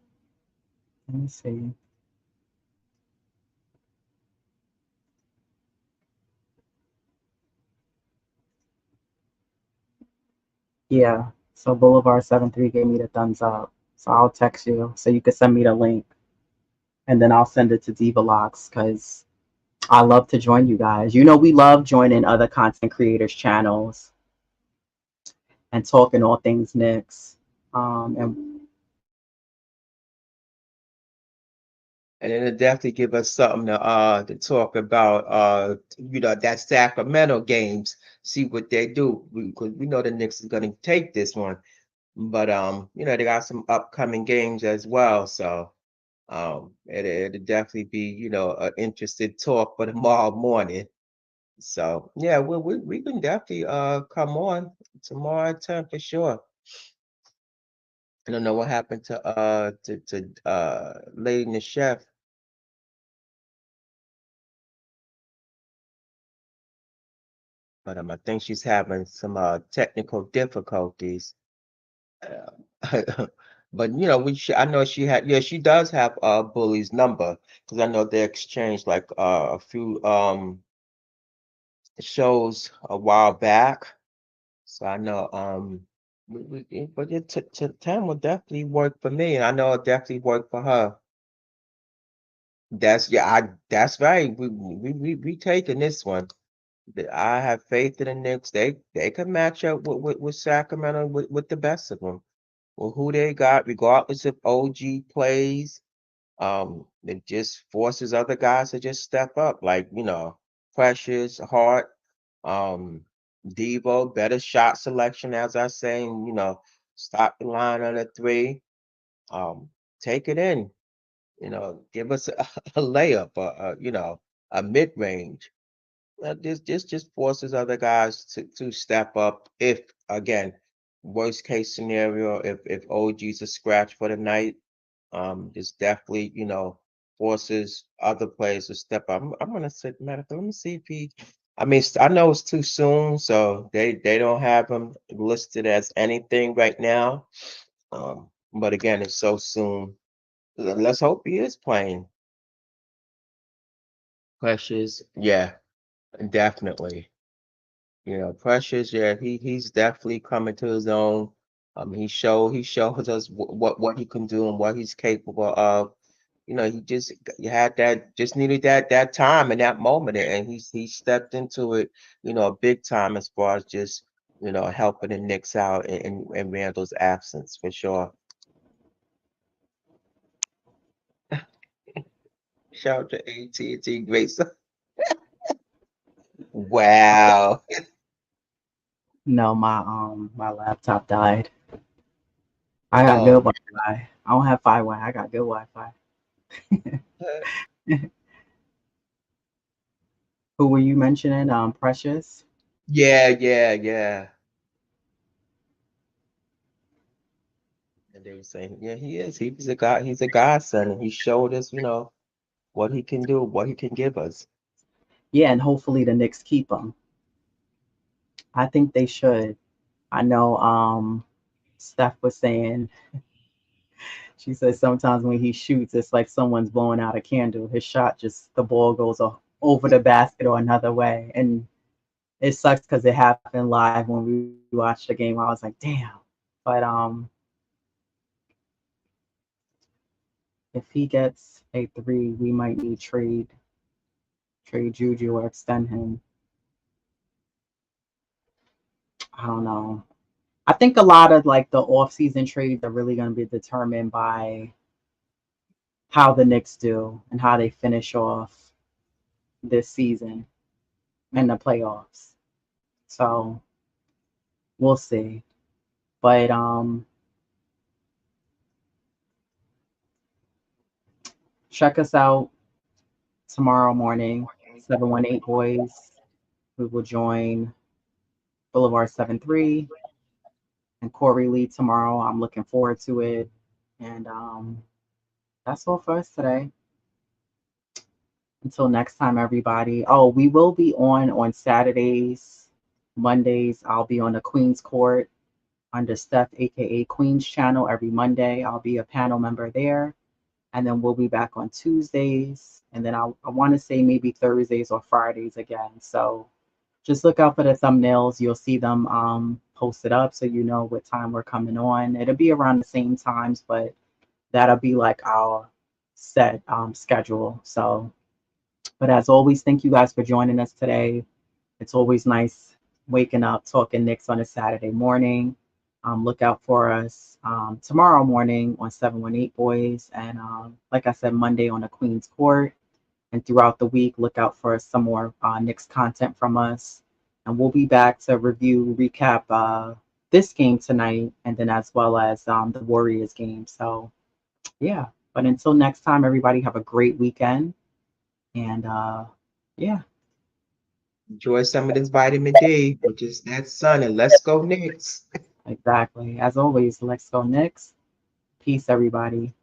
let me see. Yeah. So Boulevard 73 gave me the thumbs up. So I'll text you so you could send me the link and then I'll send it to Divalox because I love to join you guys. You know, we love joining other content creators' channels and talking all things Knicks. And And it'll definitely give us something to talk about that Sacramento games, see what they do. Because we know the Knicks is gonna take this one. But they got some upcoming games as well. So it'll definitely be, an interesting talk for tomorrow morning. So yeah, we can definitely come on tomorrow at 10 for sure. I don't know what happened to Lady the Chef, but I think she's having some technical difficulties. Uh, but I know she does have Bully's number because I know they exchanged like a few shows a while back. So I know but it to 10 will definitely work for me, and I know it'll definitely work for her. That's right. We taking this one. I have faith in the Knicks. They can match up with Sacramento with the best of them. Well, who they got, regardless if OG plays, it just forces other guys to just step up, like Precious, Hart, um, Devo, better shot selection, as I say, and, stop the line on the three, um, take it in, give us a layup, a mid range. This just forces other guys to step up. If again, worst case scenario, if OG's a scratch for the night, this definitely forces other players to step up. I'm gonna say, matter of fact, let me see if he I mean, I know it's too soon, so they don't have him listed as anything right now. But again, it's so soon. Let's hope he is playing. Precious, yeah, definitely. Precious, yeah, he's definitely coming to his own. He shows us what he can do and what he's capable of. He just you had that just needed that time and that moment, and he stepped into it, big time as far as just helping the Knicks out in Randall's absence for sure. Shout out to AT&T, great stuff. Wow. No, my laptop died. I got good Oh Wi-Fi. I don't have Wi-Fi. I got good Wi-Fi. man. Who were you mentioning? Precious. Yeah, yeah, yeah. And they were saying, yeah, he is. He's a god. He's a godson, and he showed us, what he can do, what he can give us. Yeah, and hopefully the Knicks keep him. I think they should. I know Steph was saying, she said sometimes when he shoots, it's like someone's blowing out a candle. His shot just, the ball goes over the basket or another way. And it sucks because it happened live when we watched the game. I was like, damn. But if he gets a three, we might need trade Juju or extend him. I don't know. I think a lot of like the off-season trades are really going to be determined by how the Knicks do and how they finish off this season in the playoffs. So we'll see. But check us out tomorrow morning, 718 Boys. We will join Boulevard 73 and Corey Lee tomorrow. I'm looking forward to it. And that's all for us today. Until next time, everybody. Oh, we will be on Saturdays, Mondays. I'll be on the Queen's Court under Steph, aka Queen's channel, every Monday. I'll be a panel member there. And then we'll be back on Tuesdays. And then I want to say maybe Thursdays or Fridays again. So just look out for the thumbnails. You'll see them posted up so you know what time we're coming on. It'll be around the same times, but that'll be like our set schedule. So, but as always, thank you guys for joining us today. It's always nice waking up, talking Knicks on a Saturday morning. Look out for us tomorrow morning on 718 Boys. And like I said, Monday on the Queen's Court. And throughout the week, look out for some more Knicks content from us. And we'll be back to recap this game tonight, and then as well as the Warriors game. So, yeah. But until next time, everybody have a great weekend. And yeah, Enjoy some of this vitamin D, which is that sun, and let's go Knicks. exactly. As always, let's go Knicks. Peace, everybody.